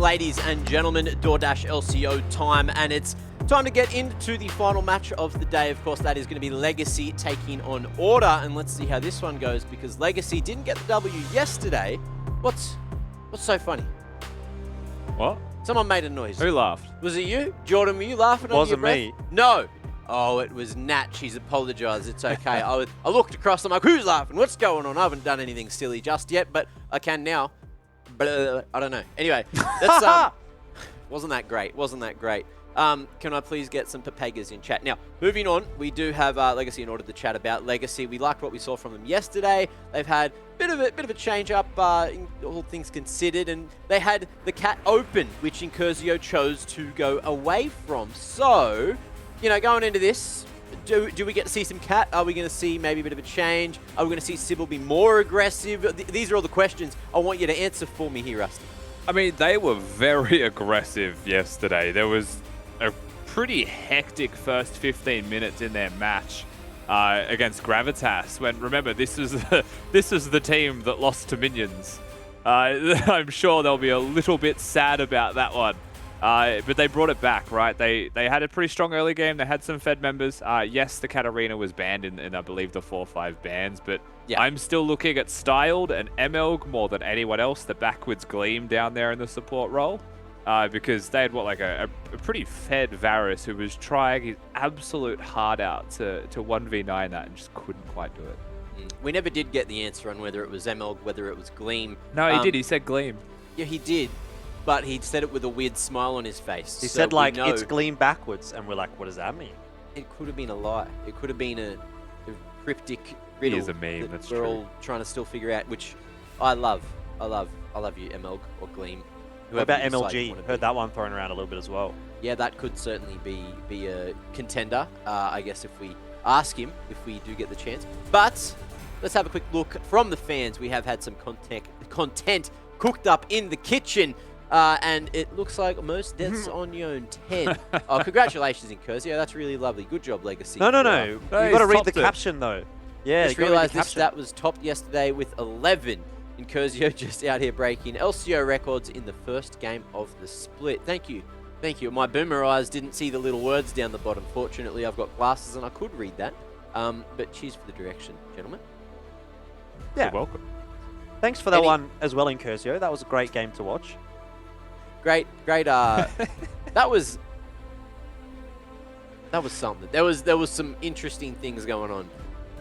ladies and gentlemen, DoorDash LCO time, and it's time to get into the final match of the day. Of course, that is going to be Legacy taking on Order, and let's see how this one goes, because Legacy didn't get the W yesterday. What's so funny? What? Someone made a noise. Who laughed? Was it you? Jordan, were you laughing? Wasn't me. No. Oh, it was Nat. She's apologised. It's okay. I looked across. I'm like, who's laughing? What's going on? I haven't done anything silly just yet, but I can now. I don't know. Anyway, that's wasn't that great? Wasn't that great? Can I please get some Papagas in chat? Now, moving on, we do have Legacy in order to chat about. Legacy, we liked what we saw from them yesterday. They've had a bit of a change up, all things considered, and they had the cat open, which Incursio chose to go away from. So, you know, going into this, do we get to see some cat? Are we going to see maybe a bit of a change? Are we going to see Sybil be more aggressive? These are all the questions I want you to answer for me here, Rusty. I mean, they were very aggressive yesterday. There was a pretty hectic first 15 minutes in their match against Gravitas. When, remember, this is the team that lost to Minions. I'm sure they'll be a little bit sad about that one. But they brought it back, right? They had a pretty strong early game. They had some Fed members. Yes, the Katarina was banned in I believe, the 4-5 bans, but yeah. I'm still looking at Styled and Emelg more than anyone else, the backwards Gleam down there in the support role. Because they had, a pretty fed Varus who was trying his absolute heart out to 1v9 that and just couldn't quite do it. We never did get the answer on whether it was Emelg, whether it was Gleam. No, he did. He said Gleam. Yeah, he did. But he said it with a weird smile on his face. He said, it's Gleam backwards. And we're like, what does that mean? It could have been a lie. It could have been a cryptic riddle. It is a meme, that's true. We're all trying to still figure out, which I love. I love you, Emelg or Gleam. What about MLG? Heard that one thrown around a little bit as well. Yeah, that could certainly be a contender, I guess, if we ask him, if we do get the chance. But let's have a quick look from the fans. We have had some content cooked up in the kitchen. And it looks like most deaths on your own 10. Oh, congratulations, Incursio. That's really lovely. Good job, Legacy. No. You've got to read the caption, though. Yeah, just realised this stat was topped yesterday with 11. Incursio just out here breaking LCO records in the first game of the split. Thank you. Thank you. My boomer eyes didn't see the little words down the bottom. Fortunately, I've got glasses and I could read that. But cheers for the direction, gentlemen. Yeah. You're welcome. Thanks for that one as well, Incursio. That was a great game to watch. Great. That was something. There was some interesting things going on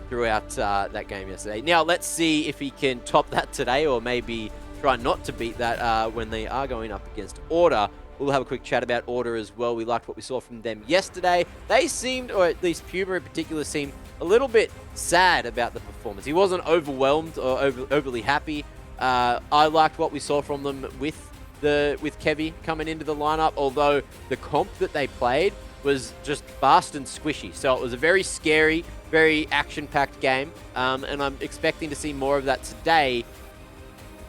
throughout that game yesterday. Now let's see if he can top that today, or maybe try not to beat that when they are going up against Order. We'll have a quick chat about Order as well. We liked what we saw from them yesterday. They seemed, or at least Puma in particular, seemed a little bit sad about the performance. He wasn't overwhelmed or overly happy. I liked what we saw from them with Kevy coming into the lineup, although the comp that they played was just fast and squishy. So it was a very scary, very action-packed game, and I'm expecting to see more of that today.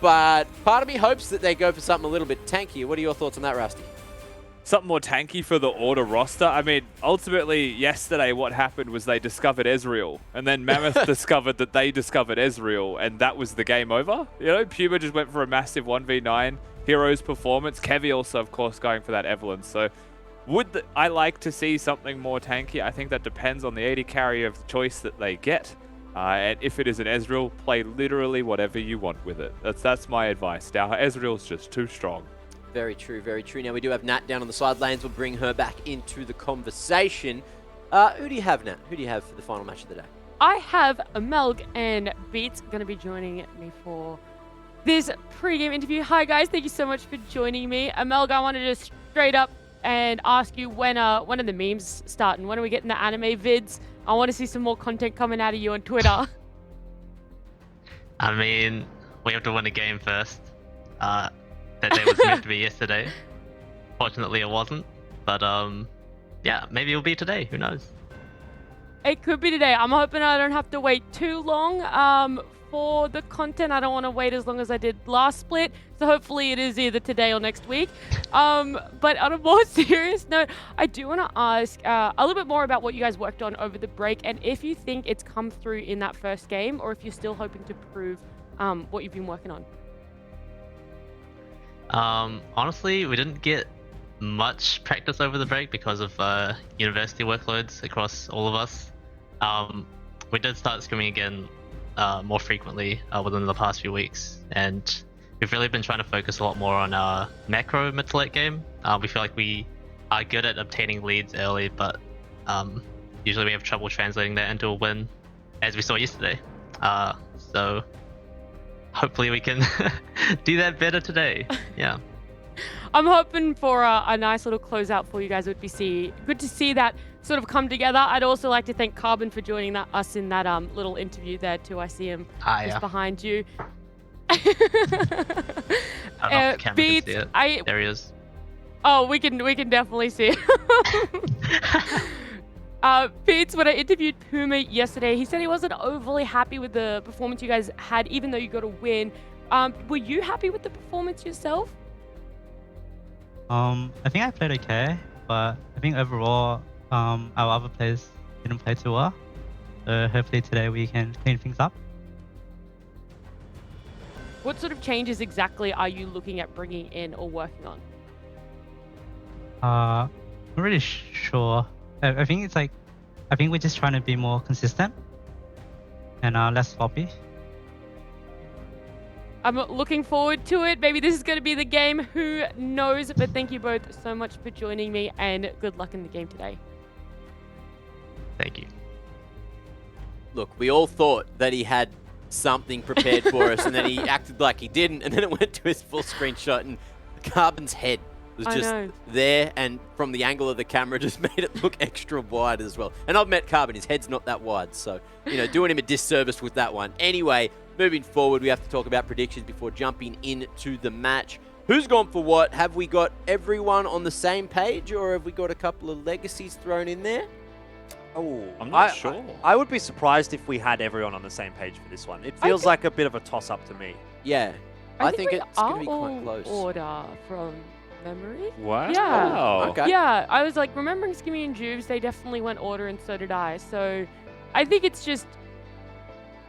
But part of me hopes that they go for something a little bit tankier. What are your thoughts on that, Rusty? Something more tanky for the Order roster? I mean, ultimately, yesterday what happened was they discovered Ezreal, and then Mammoth discovered that they discovered Ezreal, and that was the game over. You know, Puma just went for a massive 1v9. Heroes performance. Kevy also, of course, going for that Evelyn. So would I like to see something more tanky? I think that depends on the AD carry of the choice that they get. And if it is an Ezreal, play literally whatever you want with it. That's my advice. Now, Ezreal's just too strong. Very true, very true. Now, we do have Nat down on the side lanes. We'll bring her back into the conversation. Who do you have, Nat? Who do you have for the final match of the day? I have Emelg, and Beat's going to be joining me for this pre-game interview. Hi guys, thank you so much for joining me. Emelg, I wanted to straight up and ask you when are the memes starting? When are we getting the anime vids? I want to see some more content coming out of you on Twitter. I mean, we have to win a game first. That day was meant to be yesterday. Fortunately, it wasn't. But yeah, maybe it'll be today. Who knows? It could be today. I'm hoping I don't have to wait too long for the content. I don't want to wait as long as I did last split, so hopefully it is either today or next week. But on a more serious note, I do want to ask a little bit more about what you guys worked on over the break, and if you think it's come through in that first game, or if you're still hoping to prove what you've been working on. Honestly, we didn't get much practice over the break because of university workloads across all of us. We did start scrimming again more frequently within the past few weeks, and we've really been trying to focus a lot more on our macro mid to late game. We feel like we are good at obtaining leads early, but usually we have trouble translating that into a win, as we saw yesterday. So hopefully we can do that better today. Yeah. I'm hoping for a nice little closeout for you guys. It would be good to see that sort of come together. I'd also like to thank Carbon for joining us in that little interview there too. I see him just behind you. I don't know if the camera can see it. There he is. Oh, we can definitely see it. Beats, when I interviewed Puma yesterday, he said he wasn't overly happy with the performance you guys had, even though you got a win. Were you happy with the performance yourself? I think I played okay, but I think overall, our other players didn't play too well. So hopefully today we can clean things up. What sort of changes exactly are you looking at bringing in or working on? Not really sure. I think it's like, I think we're just trying to be more consistent and less sloppy. I'm looking forward to it. Maybe this is going to be the game. Who knows? But thank you both so much for joining me, and good luck in the game today. Thank you. Look, we all thought that he had something prepared for us, and then he acted like he didn't, and then it went to his full screenshot, and Carbon's head was just there, and from the angle of the camera just made it look extra wide as well. And I've met Carbon, his head's not that wide, so, you know, doing him a disservice with that one. Anyway, moving forward, we have to talk about predictions before jumping into the match. Who's gone for what? Have we got everyone on the same page, or have we got a couple of legacies thrown in there? Oh, I'm not sure. I would be surprised if we had everyone on the same page for this one. It feels like a bit of a toss-up to me. Yeah, I think it's going to be all quite close. Order from memory. Wow. Yeah. Okay. Yeah, I was like remembering Skimmy and Juves. They definitely went order, and so did I. So, I think it's just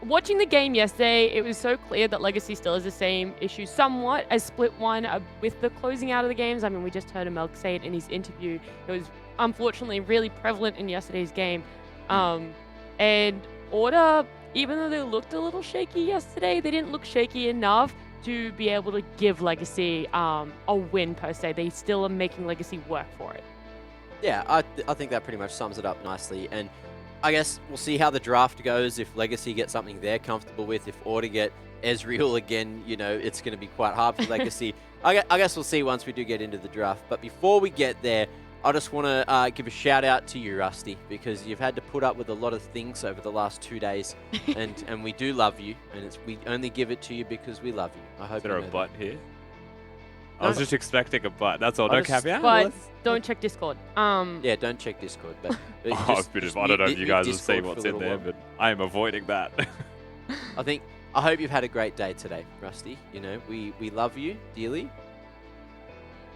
watching the game yesterday. It was so clear that Legacy still has the same issue, somewhat as Split won with the closing out of the games. I mean, we just heard Amelk say it in his interview. It was unfortunately really prevalent in yesterday's game. And Order, even though they looked a little shaky yesterday, they didn't look shaky enough to be able to give Legacy a win per se. They still are making Legacy work for it. Yeah, I think that pretty much sums it up nicely. And I guess we'll see how the draft goes. If Legacy get something they're comfortable with, if Order get Ezreal again, you know, it's going to be quite hard for Legacy. I guess we'll see once we do get into the draft. But before we get there, I just want to give a shout out to you, Rusty, because you've had to put up with a lot of things over the last 2 days, and we do love you, and we only give it to you because we love you. I hope. Is there you a know butt that. here? I was just expecting a butt. That's all. No caveat. But don't check Discord. Yeah, don't check Discord. But I don't know if you guys will see what's in there, but I am avoiding that. I hope you've had a great day today, Rusty. You know, we love you dearly.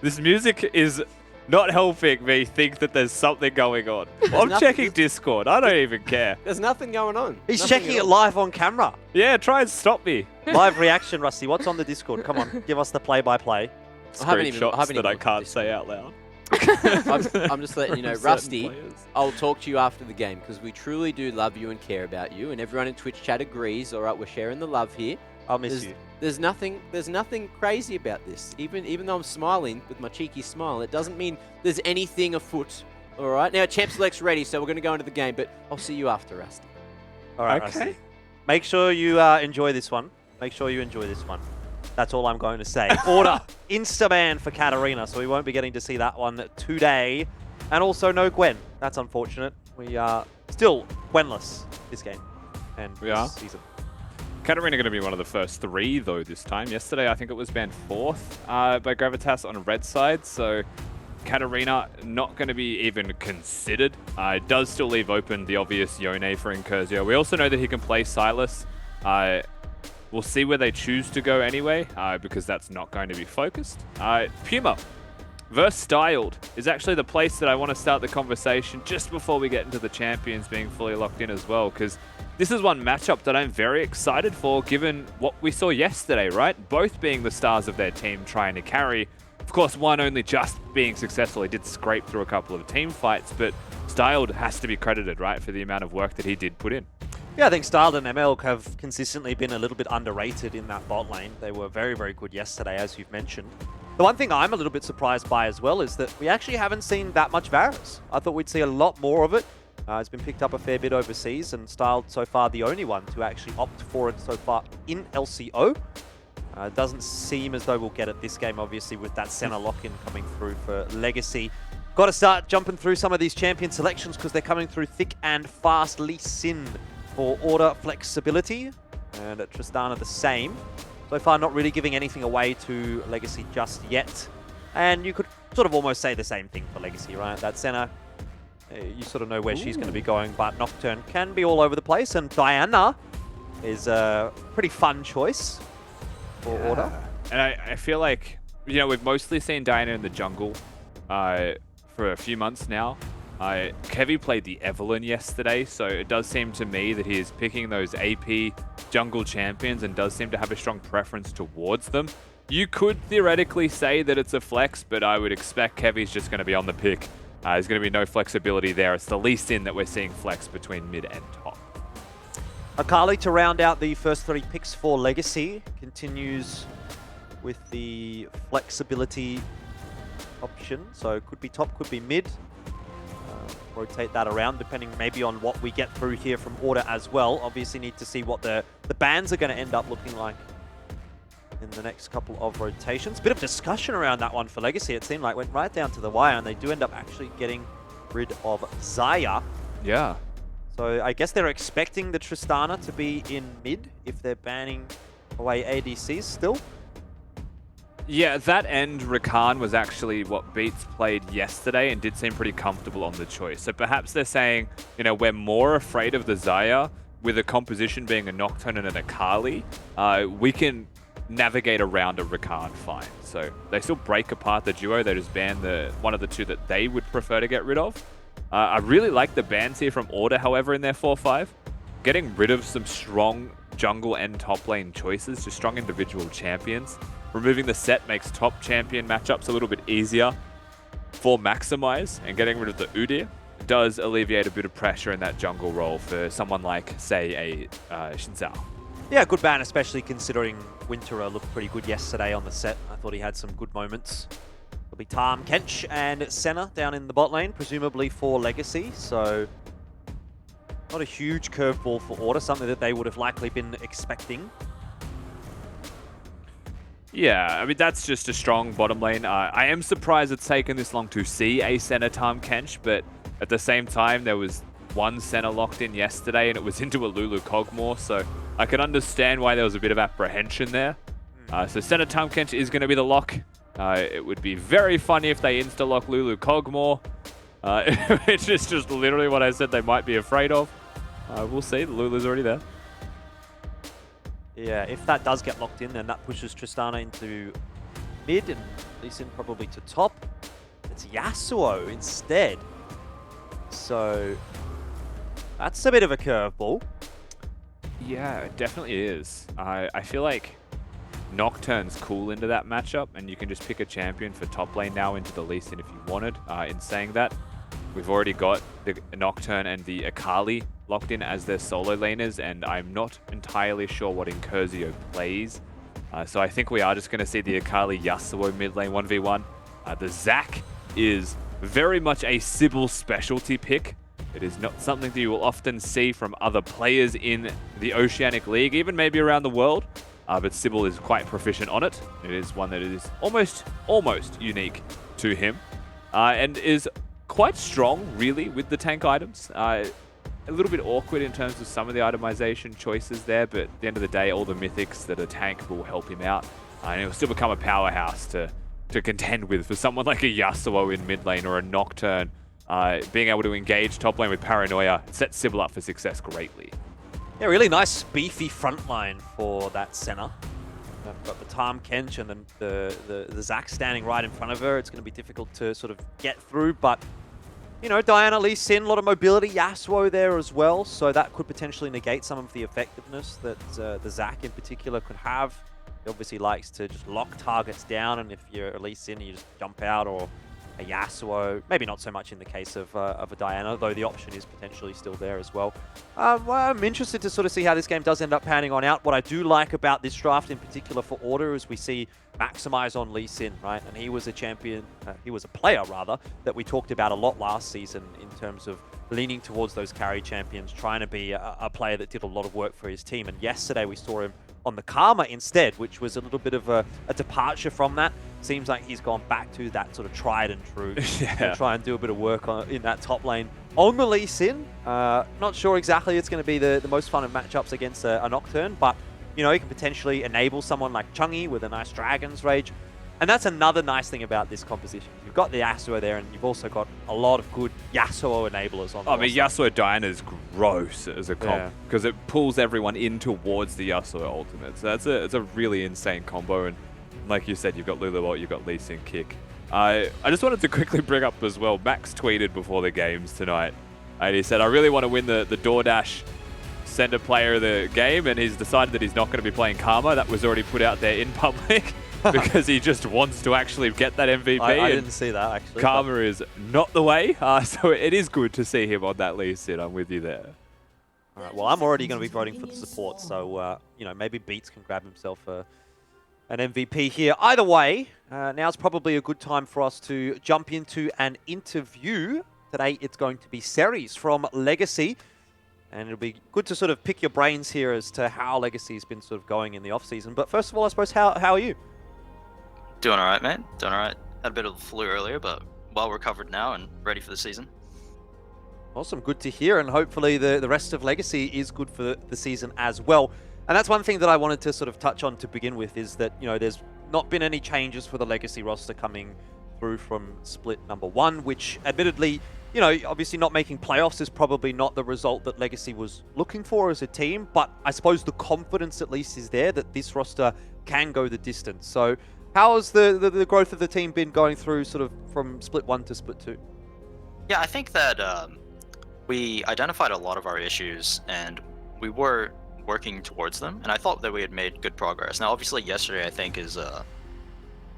This music is not helping me think that there's something going on. I'm checking Discord. I don't even care. There's nothing going on. He's Nothing checking at it all. live on camera. Yeah, try and stop me. Live reaction, Rusty. What's on the Discord? Come on, give us the play-by-play. I haven't even Screenshots that I looked at can't Discord. say out loud. I'm just letting you know, Certain Rusty, players. I'll talk to you after the game because we truly do love you and care about you, and everyone in Twitch chat agrees. All right, we're sharing the love here. I'll miss you. There's nothing crazy about this. Even though I'm smiling with my cheeky smile, it doesn't mean there's anything afoot. All right, now Champ Select's ready, so we're going to go into the game, but I'll see you after, Rusty. All right, Okay. Rusty. Make sure you enjoy this one. Make sure you enjoy this one. That's all I'm going to say. Order insta-ban for Katarina, so we won't be getting to see that one today. And also no Gwen. That's unfortunate. We are still Gwenless this game and We are? this season. Katarina going to be one of the first 3, though, this time. Yesterday, I think it was banned 4th by Gravitas on red side, so Katarina not going to be even considered. It does still leave open the obvious Yone for Incursio. We also know that he can play Silas. We'll see where they choose to go anyway, because that's not going to be focused. Puma, versus Styled is actually the place that I want to start the conversation just before we get into the champions being fully locked in as well, because this is one matchup that I'm very excited for given what we saw yesterday, right? Both being the stars of their team trying to carry. Of course, one only just being successful. He did scrape through a couple of team fights, but Styled has to be credited, right, for the amount of work that he did put in. Yeah, I think Styled and ML have consistently been a little bit underrated in that bot lane. They were very, very good yesterday, as you've mentioned. The one thing I'm a little bit surprised by as well is that we actually haven't seen that much Varus. I thought we'd see a lot more of it. It's been picked up a fair bit overseas, and Styled so far the only one to actually opt for it so far in LCO. It doesn't seem as though we'll get it this game, obviously, with that center lock-in coming through for Legacy. Got to start jumping through some of these champion selections because they're coming through thick and fast. Lee Sin for order flexibility, and Tristana the same. So far, not really giving anything away to Legacy just yet. And you could sort of almost say the same thing for Legacy, right? That center, you sort of know where she's going to be going, but Nocturne can be all over the place, and Diana is a pretty fun choice for order. And I feel like, you know, we've mostly seen Diana in the jungle for a few months now. Kevy played the Evelyn yesterday, so it does seem to me that he is picking those AP jungle champions and does seem to have a strong preference towards them. You could theoretically say that it's a flex, but I would expect Kevy's just going to be on the pick. There's going to be no flexibility there. It's the Lee Sin that we're seeing flex between mid and top. Akali to round out the first 3 picks for Legacy. Continues with the flexibility option. So could be top, could be mid. Rotate that around depending maybe on what we get through here from order as well. Obviously need to see what the bans are going to end up looking like in the next couple of rotations. Bit of discussion around that one for Legacy. It seemed like went right down to the wire, and they do end up actually getting rid of Xayah. Yeah. So I guess they're expecting the Tristana to be in mid if they're banning away ADCs still. Yeah, that end, Rakan was actually what Beats played yesterday and did seem pretty comfortable on the choice. So perhaps they're saying, you know, we're more afraid of the Xayah with a composition being a Nocturne and an Akali. We can navigate around a Rakan fine. So they still break apart the duo. They just ban one of the two that they would prefer to get rid of. I really like the bans here from Order, however, in their 4-5. Getting rid of some strong jungle and top lane choices, just strong individual champions. Removing the set makes top champion matchups a little bit easier for Maximize, and getting rid of the Udyr does alleviate a bit of pressure in that jungle role for someone like, say, a Shinzao. Yeah, good ban, especially considering Winterer looked pretty good yesterday on the set. I thought he had some good moments. It'll be Tahm Kench and Senna down in the bot lane, presumably for Legacy, so not a huge curveball for Order, something that they would have likely been expecting. Yeah, I mean, that's just a strong bottom lane. I am surprised it's taken this long to see a Senna Tahm Kench, but at the same time, there was one Senna locked in yesterday, and it was into a Lulu Cogmore, so I can understand why there was a bit of apprehension there. So Senna Tahm Kench is going to be the lock. It would be very funny if they insta-lock Lulu Cogmore. It's just literally what I said they might be afraid of. We'll see. The Lulu's already there. Yeah, if that does get locked in, then that pushes Tristana into mid and Lee Sin probably to top. It's Yasuo instead. So that's a bit of a curveball. Yeah, it definitely is. I feel like Nocturne's cool into that matchup, and you can just pick a champion for top lane now into the Lee Sin if you wanted. In saying that, we've already got the Nocturne and the Akali locked in as their solo laners, and I'm not entirely sure what Incursio plays. So I think we are just going to see the Akali Yasuo mid lane 1v1. The Zac is very much a Sybil specialty pick. It is not something that you will often see from other players in the Oceanic League, even maybe around the world. But Sybil is quite proficient on it. It is one that is almost unique to him. And is quite strong, really, with the tank items. A little bit awkward in terms of some of the itemization choices there, but at the end of the day, all the mythics that a tank will help him out. And he'll still become a powerhouse to contend with for someone like a Yasuo in mid lane or a Nocturne. Being able to engage top lane with Paranoia sets Sybil up for success greatly. Yeah, really nice beefy front line for that Senna. got the Tahm Kench and then the Zac standing right in front of her. It's going to be difficult to sort of get through, but you know, Diana, Lee Sin, a lot of mobility, Yasuo there as well, so that could potentially negate some of the effectiveness that the Zac in particular could have. He obviously likes to just lock targets down, and if you're a Lee Sin, you just jump out, or a Yasuo. Maybe not so much in the case of a Diana, though the option is potentially still there as well. Well, I'm interested to sort of see how this game does end up panning on out. What I do like about this draft in particular for Order is we see Maximize on Lee Sin, right? And he was a champion, he was a player rather, that we talked about a lot last season in terms of leaning towards those carry champions, trying to be a player that did a lot of work for his team. And yesterday we saw him on the Karma instead, which was a little bit of a departure from that. Seems like he's gone back to that sort of tried and true. Yeah. Try and do a bit of work in that top lane. On the Lee Sin, not sure exactly it's going to be the most fun of matchups against a Nocturne, but you know, he can potentially enable someone like Chungi with a nice Dragon's Rage. And that's another nice thing about this composition. You've got the Yasuo there, and you've also got a lot of good Yasuo enablers on the roster. Yasuo Diana's gross as a comp because it pulls everyone in towards the Yasuo ultimate. So it's a really insane combo. And like you said, you've got Luluot, you've got Lee Sin Kick. I just wanted to quickly bring up as well, Max tweeted before the games tonight, and he said, I really want to win the DoorDash Center player of the game, and he's decided that he's not going to be playing Karma. That was already put out there in public because he just wants to actually get that MVP. I didn't see that, actually. Karma is not the way, so it is good to see him on that Lee Sin. I'm with you there. All right, well, I'm already going to be voting for the support, so you know, maybe Beats can grab himself an MVP here. Either way, now's probably a good time for us to jump into an interview. Today, it's going to be Ceres from Legacy. And it'll be good to sort of pick your brains here as to how Legacy's been sort of going in the off-season. But first of all, I suppose, how are you? Doing all right, mate. Doing all right. Had a bit of the flu earlier, but well recovered now and ready for the season. Awesome. Good to hear. And hopefully the rest of Legacy is good for the season as well. And that's one thing that I wanted to sort of touch on to begin with is that, you know, there's not been any changes for the Legacy roster coming through from split number 1, which admittedly, you know, obviously not making playoffs is probably not the result that Legacy was looking for as a team, but I suppose the confidence at least is there that this roster can go the distance. So how has the growth of the team been going through sort of from split 1 to split 2? Yeah, I think that we identified a lot of our issues and we were working towards them, and I thought that we had made good progress. Now, obviously, yesterday I think is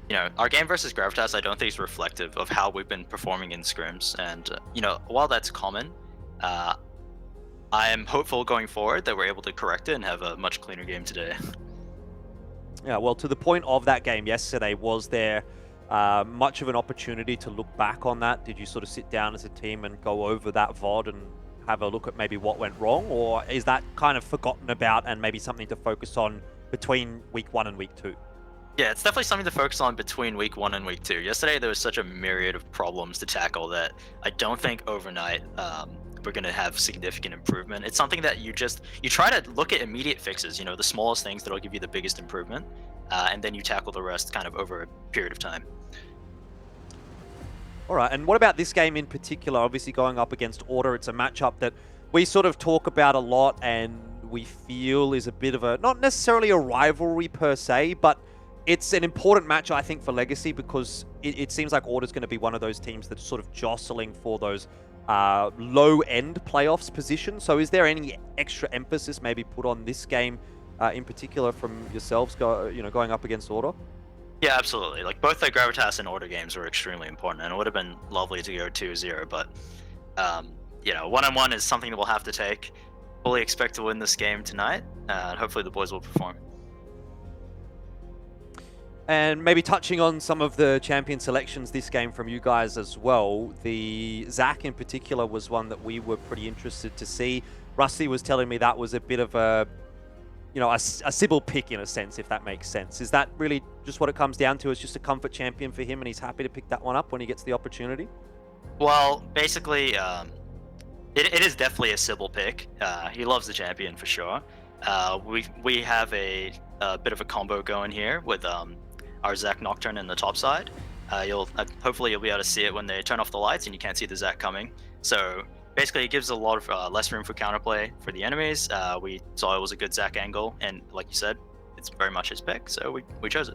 you know, our game versus Gravitas, I don't think is reflective of how we've been performing in scrims. And, you know, while that's common, I am hopeful going forward that we're able to correct it and have a much cleaner game today. Yeah, well, to the point of that game yesterday, was there much of an opportunity to look back on that? Did you sort of sit down as a team and go over that VOD and have a look at maybe what went wrong? Or is that kind of forgotten about and maybe something to focus on between week 1 and week 2? Yeah, it's definitely something to focus on between week 1 and week 2. Yesterday, there was such a myriad of problems to tackle that I don't think overnight we're going to have significant improvement. It's something that you try to look at immediate fixes, you know, the smallest things that'll give you the biggest improvement, and then you tackle the rest kind of over a period of time. All right, and what about this game in particular? Obviously going up against Order, it's a matchup that we sort of talk about a lot and we feel is a bit of a, not necessarily a rivalry per se, but it's an important match, I think, for Legacy because it seems like Order's going to be one of those teams that's sort of jostling for those low-end playoffs positions. So is there any extra emphasis maybe put on this game in particular from yourselves going up against Order? Yeah, absolutely. Like, both the Gravitas and Order games were extremely important, and it would have been lovely to go 2-0, but, you know, 1-on-1 is something that we'll have to take. Fully expect to win this game tonight, and hopefully the boys will perform. And maybe touching on some of the champion selections this game from you guys as well. The Zac in particular was one that we were pretty interested to see. Rusty was telling me that was a bit of a, you know, a Sybil pick in a sense, if that makes sense. Is that really just what it comes down to? It's just a comfort champion for him and he's happy to pick that one up when he gets the opportunity? Well, basically, it is definitely a Sybil pick. He loves the champion for sure. We have a bit of a combo going here with our Zac Nocturne in the top side. Hopefully you'll be able to see it when they turn off the lights and you can't see the Zac coming. So basically it gives a lot of less room for counterplay for the enemies. We saw it was a good Zac angle, and like you said, it's very much his pick, so we chose it.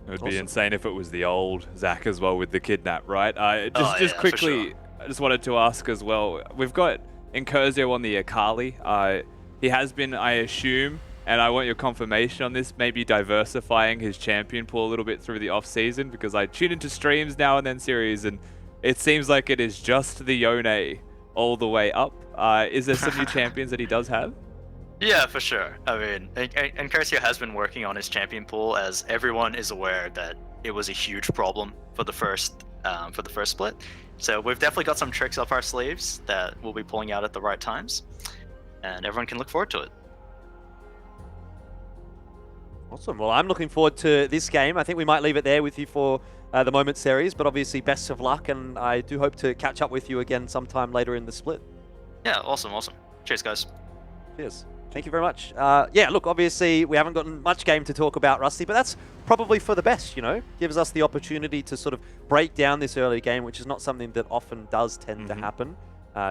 It would be Awesome. insane if it was the old Zach as well with the kidnap, right? Oh, Just yeah, for quickly, sure. I just wanted to ask as well. We've got Incurzio on the Akali. He has been, I assume, and I want your confirmation on this, maybe diversifying his champion pool a little bit through the off-season, because I tune into streams now and then series, and it seems like it is just the Yone all the way up. Is there some new champions that he does have? Yeah, for sure. I mean, and Curcio has been working on his champion pool, as everyone is aware that it was a huge problem for the first split. So we've definitely got some tricks up our sleeves that we'll be pulling out at the right times, and everyone can look forward to it. Awesome. Well, I'm looking forward to this game. I think we might leave it there with you for the moment series, but obviously best of luck, and I do hope to catch up with you again sometime later in the split. Yeah, awesome. Cheers, guys. Cheers. Thank you very much. Yeah, look, obviously we haven't gotten much game to talk about, Rusty, but that's probably for the best, you know? Gives us the opportunity to sort of break down this early game, which is not something that often does tend to happen.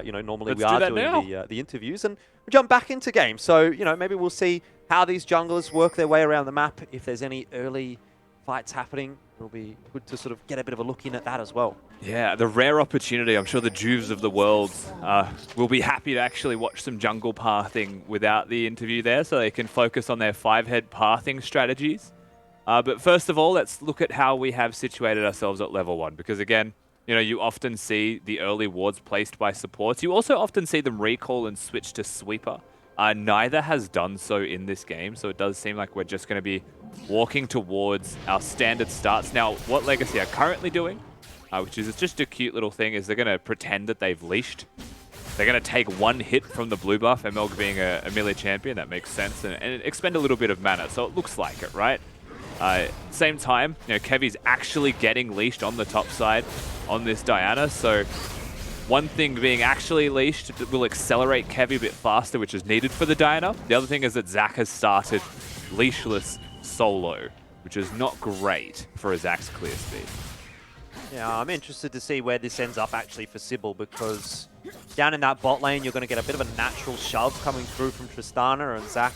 You know, normally we Let's are do that doing the interviews, and we jump back into game. So, you know, maybe we'll see how these junglers work their way around the map. If there's any early fights happening, it'll be good to sort of get a bit of a look in at that as well. Yeah, the rare opportunity. I'm sure the Juves of the world will be happy to actually watch some jungle pathing without the interview there, so they can focus on their 5-head pathing strategies. But first of all, let's look at how we have situated ourselves at level 1, because again, you know, you often see the early wards placed by supports. You also often see them recall and switch to sweeper. Neither has done so in this game, so it does seem like we're just going to be walking towards our standard starts. Now, what Legacy are currently doing, which is just a cute little thing, is they're going to pretend that they've leashed. They're going to take one hit from the blue buff, ML being a melee champion, that makes sense, and expend a little bit of mana, so it looks like it, right? Same time, you know, Kevy's actually getting leashed on the top side on this Diana, so one thing being actually leashed will accelerate Kevy a bit faster, which is needed for the Diana. The other thing is that Zach has started leashless solo, which is not great for a Zach's clear speed. Yeah, I'm interested to see where this ends up actually for Sybil, because down in that bot lane, you're going to get a bit of a natural shove coming through from Tristana, and Zach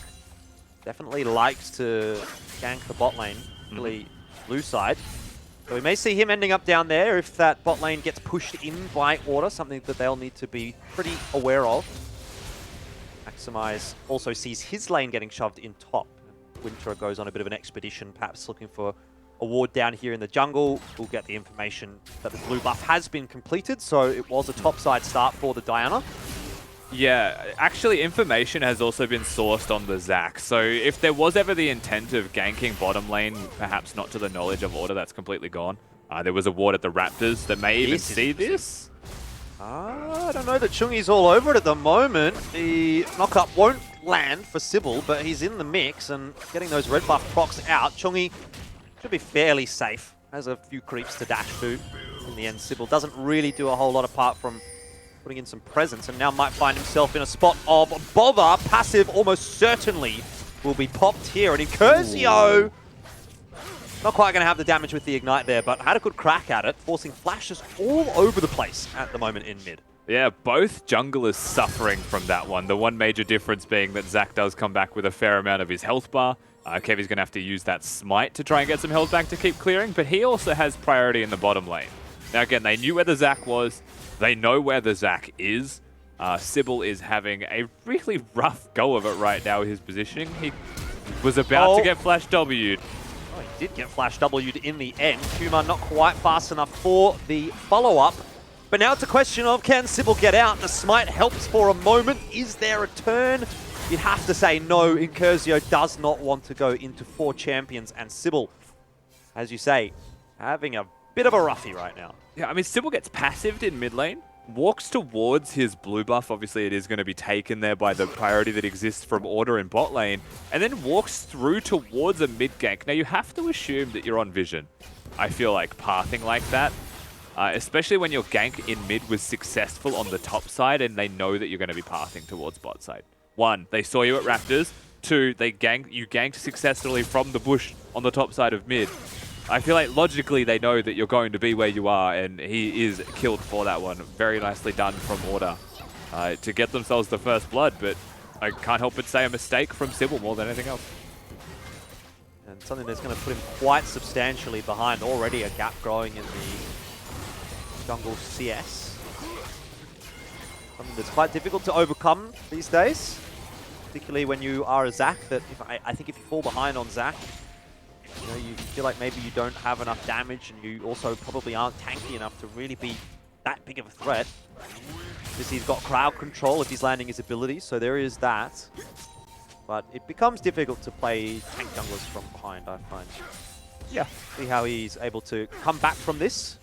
definitely likes to gank the bot lane, particularly blue side. So we may see him ending up down there if that bot lane gets pushed in by order, something that they'll need to be pretty aware of. Maximize also sees his lane getting shoved in top. Winter goes on a bit of an expedition, perhaps looking for a ward down here in the jungle. We'll get the information that the blue buff has been completed, so it was a topside start for the Diana. Yeah, actually information has also been sourced on the Zac. So if there was ever the intent of ganking bottom lane, perhaps not to the knowledge of Order, that's completely gone. There was a ward at the Raptors that may even see this. I don't know that Chungi's all over it at the moment. The knock-up won't land for Sybil, but he's in the mix and getting those red buff procs out. Chungi should be fairly safe. Has a few creeps to dash to. In the end, Sybil doesn't really do a whole lot apart from putting in some presence, and now might find himself in a spot of bother. Passive almost certainly will be popped here, and Incurzio not quite going to have the damage with the ignite there, but had a good crack at it, forcing flashes all over the place at the moment in mid. Yeah, both junglers suffering from that one. The one major difference being that Zac does come back with a fair amount of his health bar. Kevy's going to have to use that smite to try and get some health back to keep clearing, but he also has priority in the bottom lane. Now again, they knew where the Zac was. They know where the Zac is. Sybil is having a really rough go of it right now with his positioning. He was about to get flash W'd. Oh, he did get flash W'd in the end. Kuma not quite fast enough for the follow-up. But now it's a question of, can Sybil get out? The smite helps for a moment. Is there a turn? You'd have to say no. Incurzio does not want to go into 4 champions, and Sybil, as you say, having a bit of a roughie right now. Yeah, I mean, Sybil gets passived in mid lane, walks towards his blue buff. Obviously, it is going to be taken there by the priority that exists from Order in bot lane, and then walks through towards a mid gank. Now, you have to assume that you're on vision. I feel like pathing like that, especially when your gank in mid was successful on the top side and they know that you're going to be pathing towards bot side. 1, they saw you at Raptors. 2, you ganked successfully from the bush on the top side of mid. I feel like logically they know that you're going to be where you are, and he is killed for that one. Very nicely done from Order to get themselves the first blood, but I can't help but say a mistake from Sybil more than anything else. And something that's going to put him quite substantially behind. Already a gap growing in the jungle CS. Something that's quite difficult to overcome these days. Particularly when you are a Zac, that I think if you fall behind on Zac, you know, you feel like maybe you don't have enough damage, and you also probably aren't tanky enough to really be that big of a threat. Because he's got crowd control if he's landing his abilities, so there is that. But it becomes difficult to play tank junglers from behind, I find. Yeah. See how he's able to come back from this.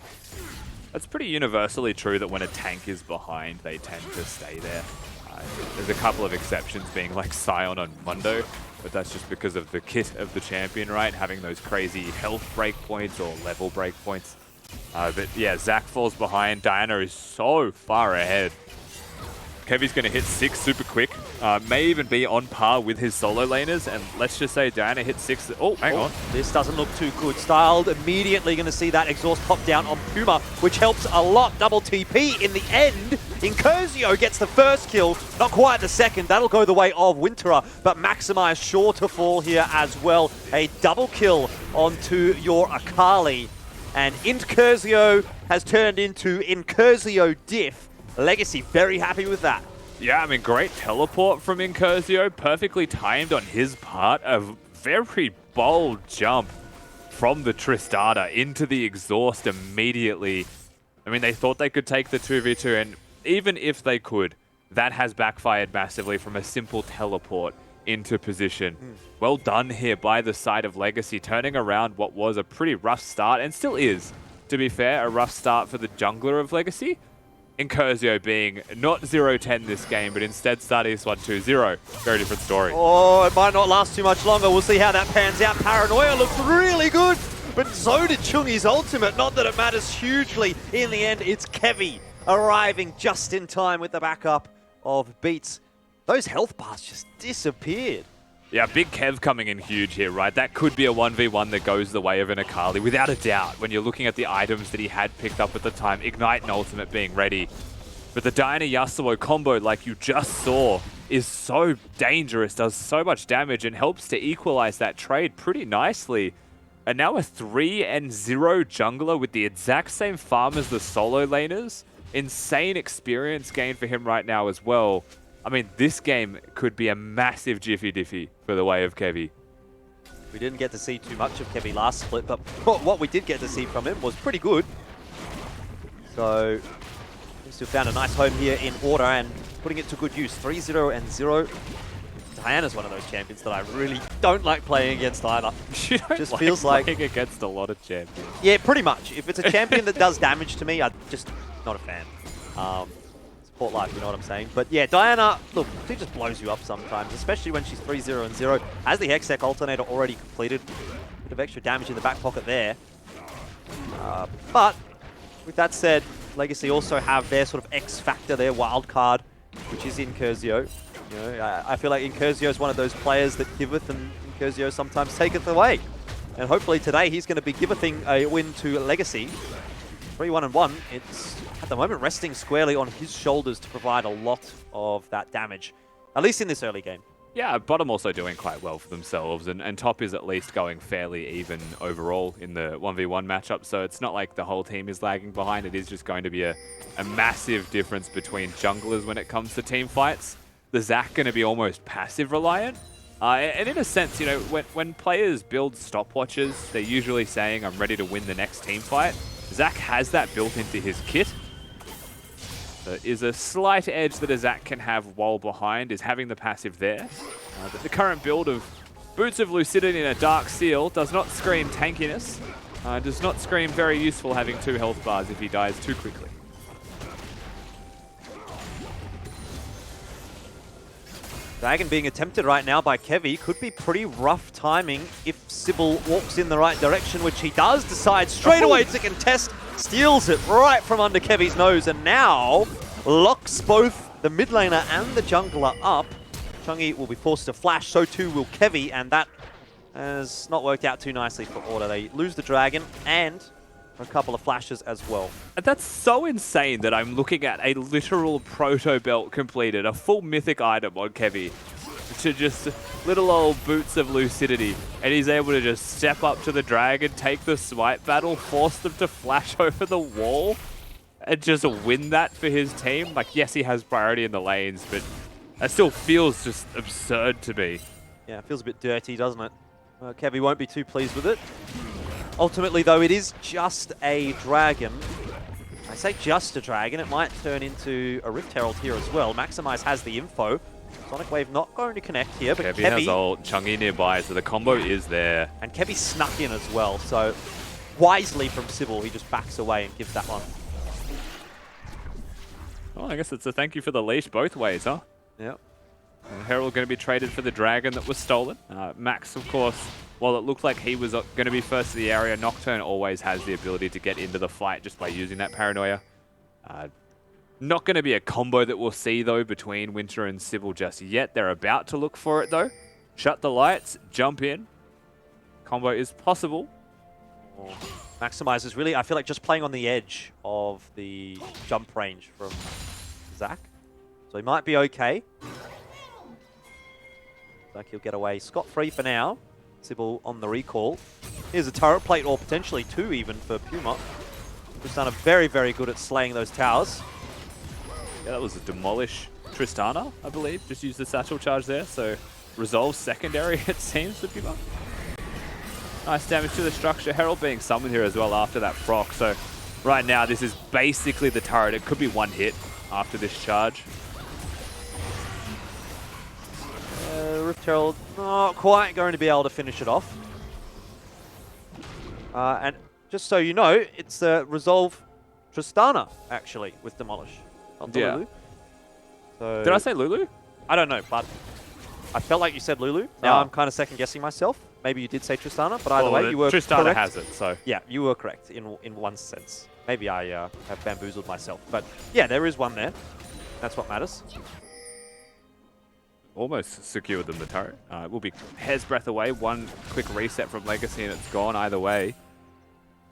It's pretty universally true that when a tank is behind, they tend to stay there. There's a couple of exceptions being like Sion on Mundo, but that's just because of the kit of the champion, right? Having those crazy health breakpoints or level breakpoints. But yeah, Zac falls behind. Diana is so far ahead. Kevy's going to hit 6 super quick. May even be on par with his solo laners. And let's just say Diana hit 6. Oh, hang on. This doesn't look too good. Styled immediately going to see that exhaust pop down on Puma, which helps a lot. Double TP in the end. Incursio gets the first kill. Not quite the second. That'll go the way of Winterer. But Maximize sure to fall here as well. A double kill onto your Akali. And Incursio has turned into Incursio Diff. Legacy very happy with that. Yeah, I mean, great teleport from Incursio. Perfectly timed on his part. A very bold jump from the Tristana into the exhaust immediately. I mean, they thought they could take the 2v2, and even if they could, that has backfired massively from a simple teleport into position. Well done here by the side of Legacy, turning around what was a pretty rough start, and still is, to be fair, a rough start for the jungler of Legacy. Incursio being not 0-10 this game, but instead starting this one 2-0. Very different story. Oh, it might not last too much longer. We'll see how that pans out. Paranoia looks really good, but so did Chungi's ultimate. Not that it matters hugely. In the end, it's Kevy arriving just in time with the backup of Beats. Those health bars just disappeared. Yeah, big Kev coming in huge here, right? That could be a 1v1 that goes the way of an Akali, without a doubt, when you're looking at the items that he had picked up at the time, Ignite and Ultimate being ready. But the Diana Yasuo combo, like you just saw, is so dangerous, does so much damage, and helps to equalize that trade pretty nicely. And now a 3-0 jungler with the exact same farm as the solo laners. Insane experience gain for him right now as well. I mean, this game could be a massive Jiffy Diffy for the way of Kevy. We didn't get to see too much of Kevy last split, but what we did get to see from him was pretty good. So, he still found a nice home here in order and putting it to good use. 3-0 and 0. Diana's one of those champions that I really don't like playing against either. You don't just like feels like playing against a lot of champions. Yeah, pretty much. If it's a champion that does damage to me, I'm just not a fan. Support life, you know what I'm saying? But yeah, Diana, look, she just blows you up sometimes, especially when she's 3-0 and 0. Has the Hextech alternator already completed. Bit of extra damage in the back pocket there. But with that said, Legacy also have their sort of X factor, their wild card, which is Incursio. You know, I feel like Incursio is one of those players that giveth and Incursio sometimes taketh away. And hopefully today he's going to be giving a win to Legacy. 3-1-1. It's at the moment resting squarely on his shoulders to provide a lot of that damage, at least in this early game. Yeah, bottom also doing quite well for themselves, and top is at least going fairly even overall in the 1v1 matchup, so it's not like the whole team is lagging behind. It is just going to be a massive difference between junglers when it comes to team fights. The Zac going to be almost passive reliant. And in a sense, you know, when players build stopwatches, they're usually saying, I'm ready to win the next team fight. Zac has that built into his kit. There is a slight edge that a Zac can have while behind, is having the passive there. But the current build of Boots of Lucidity and a Dark Seal does not scream tankiness. Does not scream very useful having 2 health bars if he dies too quickly. Dragon being attempted right now by Kevy could be pretty rough timing if Sybil walks in the right direction, which he does. Decides straight away to contest, steals it right from under Kevy's nose, and now locks both the mid laner and the jungler up. Chungi will be forced to flash, so too will Kevy, and that has not worked out too nicely for Order. They lose the Dragon and a couple of flashes as well. That's so insane that I'm looking at a literal proto belt completed, a full mythic item on Kevy. to just little old boots of lucidity, and he's able to just step up to the dragon, take the swipe battle, force them to flash over the wall, and just win that for his team. Like, yes, he has priority in the lanes, but that still feels just absurd to me. Yeah, it feels a bit dirty, doesn't it? Kevy won't be too pleased with it. Ultimately, though, it is just a dragon. I say just a dragon, it might turn into a Rift Herald here as well. Maximize has the info. Sonic Wave not going to connect here, but Kevy Kevy has ult, Chungy nearby, so the combo is there. and Kevy snuck in as well, so wisely from Sybil, he just backs away and gives that one. Oh, I guess it's a thank you for the leash both ways, huh? Yep. And Herald going to be traded for the dragon that was stolen. Max, of course, while it looked like he was going to be first to the area, Nocturne always has the ability to get into the fight just by using that paranoia. Not going to be a combo that we'll see, though, between Winter and Sybil just yet. They're about to look for it, though. Shut the lights, jump in. Combo is possible. Maximize is really, I feel like, just playing on the edge of the jump range from Zach. So he might be okay. Like he'll get away scot-free for now. Sybil on the recall. Here's a turret plate, or potentially two even for Puma. Who's done a very, very good at slaying those towers. Yeah, that was a demolish Tristana, I believe. Just used the satchel charge there, so resolve secondary, it seems, for Puma. Nice damage to the structure. Herald being summoned here as well after that proc. So right now, this is basically the turret. It could be one hit after this charge. Rift Herald not quite going to be able to finish it off. And just so you know, it's Resolve Tristana, actually, with Demolish. Not Yeah. Lulu. So Did I say Lulu? I don't know, but I felt like you said Lulu. Now Oh. I'm kind of second-guessing myself. Maybe you did say Tristana, but either Well, way, you were Tristana correct. has it, so. Yeah, you were correct in one sense. Maybe I have bamboozled myself. But yeah, there is one there. That's what matters. Almost secured them the turret. We'll be hair's breadth away. One quick reset from Legacy and it's gone either way.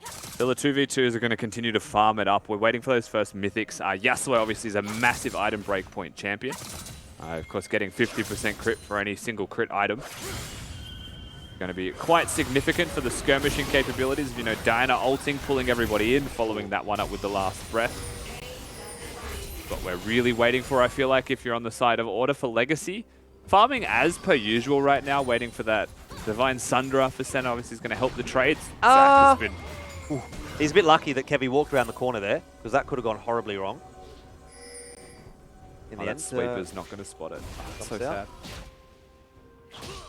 Still the 2v2s are going to continue to farm it up. We're waiting for those first mythics. Yasuo obviously is a massive item breakpoint champion. Of course, getting 50% crit for any single crit item. Going to be quite significant for the skirmishing capabilities. You know, Diana ulting, pulling everybody in, following that one up with the last breath. What we're really waiting for, I feel like, if you're on the side of Order for Legacy. Farming as per usual right now, waiting for that Divine Sundra for Senna. Obviously, is going to help the trades. Zach has been... He's a bit lucky that Kevy walked around the corner there, because that could have gone horribly wrong. In the that end, sweeper's not going to spot it. Oh, so sad.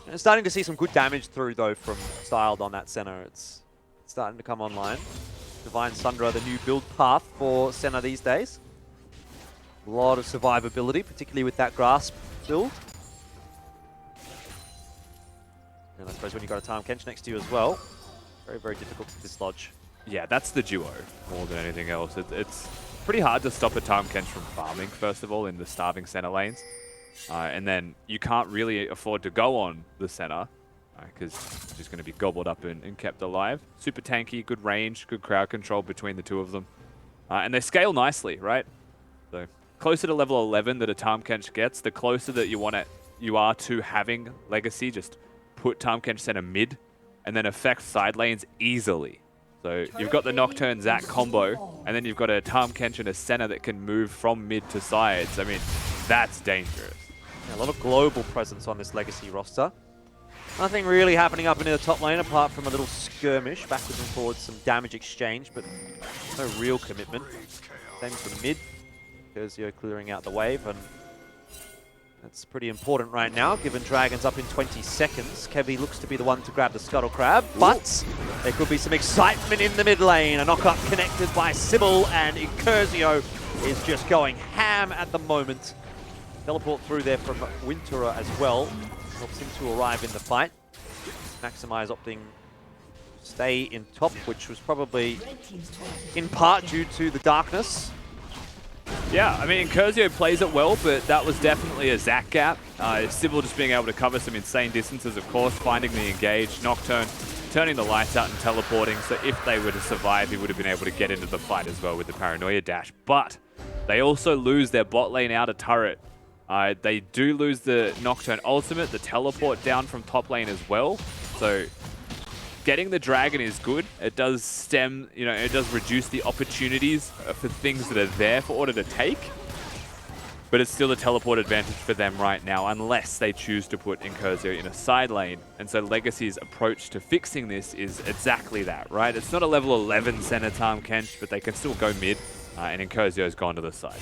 And starting to see some good damage through, though, from Styled on that Senna. It's starting to come online. Divine Sundra, the new build path for Senna these days. A lot of survivability, particularly with that Grasp build. And I suppose when you've got a Tahm Kench next to you as well, very, very difficult to dislodge. Yeah, that's the duo more than anything else. It's pretty hard to stop a Tahm Kench from farming, first of all, in the starving center lanes. And then you can't really afford to go on the center because it's just going to be gobbled up and kept alive. Super tanky, good range, good crowd control between the two of them. And they scale nicely, right? So closer to level 11 that a Tahm Kench gets, the closer that you are to having Legacy. Just put Tahm Kench center mid and then affect side lanes easily. So you've got the Nocturne Zac combo, and then you've got a Tahm Kench and a Senna that can move from mid to sides. I mean, that's dangerous. Yeah, a lot of global presence on this Legacy roster. Nothing really happening up into the top lane apart from a little skirmish, backwards and forwards, some damage exchange, but no real commitment. Same for mid. Curzio clearing out the wave, and that's pretty important right now, given Dragon's up in 20 seconds. Kevy looks to be the one to grab the Scuttle Crab, but there could be some excitement in the mid lane. A knock-up connected by Sybil, and Curzio is just going ham at the moment. Teleport through there from Winterer as well. Helps him to arrive in the fight. Maximize opting to stay in top, which was probably in part due to the darkness. Yeah, I mean, Curzio plays it well, but that was definitely a Zac gap. Sybil just being able to cover some insane distances, of course, finding the engage. Nocturne turning the lights out and teleporting, so if they were to survive, he would have been able to get into the fight as well with the Paranoia dash. But they also lose their bot lane outer turret. They do lose the Nocturne ultimate, the teleport down from top lane as well. So getting the dragon is good. It does stem, it does reduce the opportunities for things that are there for Order to take. But it's still a teleport advantage for them right now, unless they choose to put Incursio in a side lane. And so Legacy's approach to fixing this is exactly that, right? It's not a level 11 Senatarm Kench, but they can still go mid, and Incursio's gone to the side.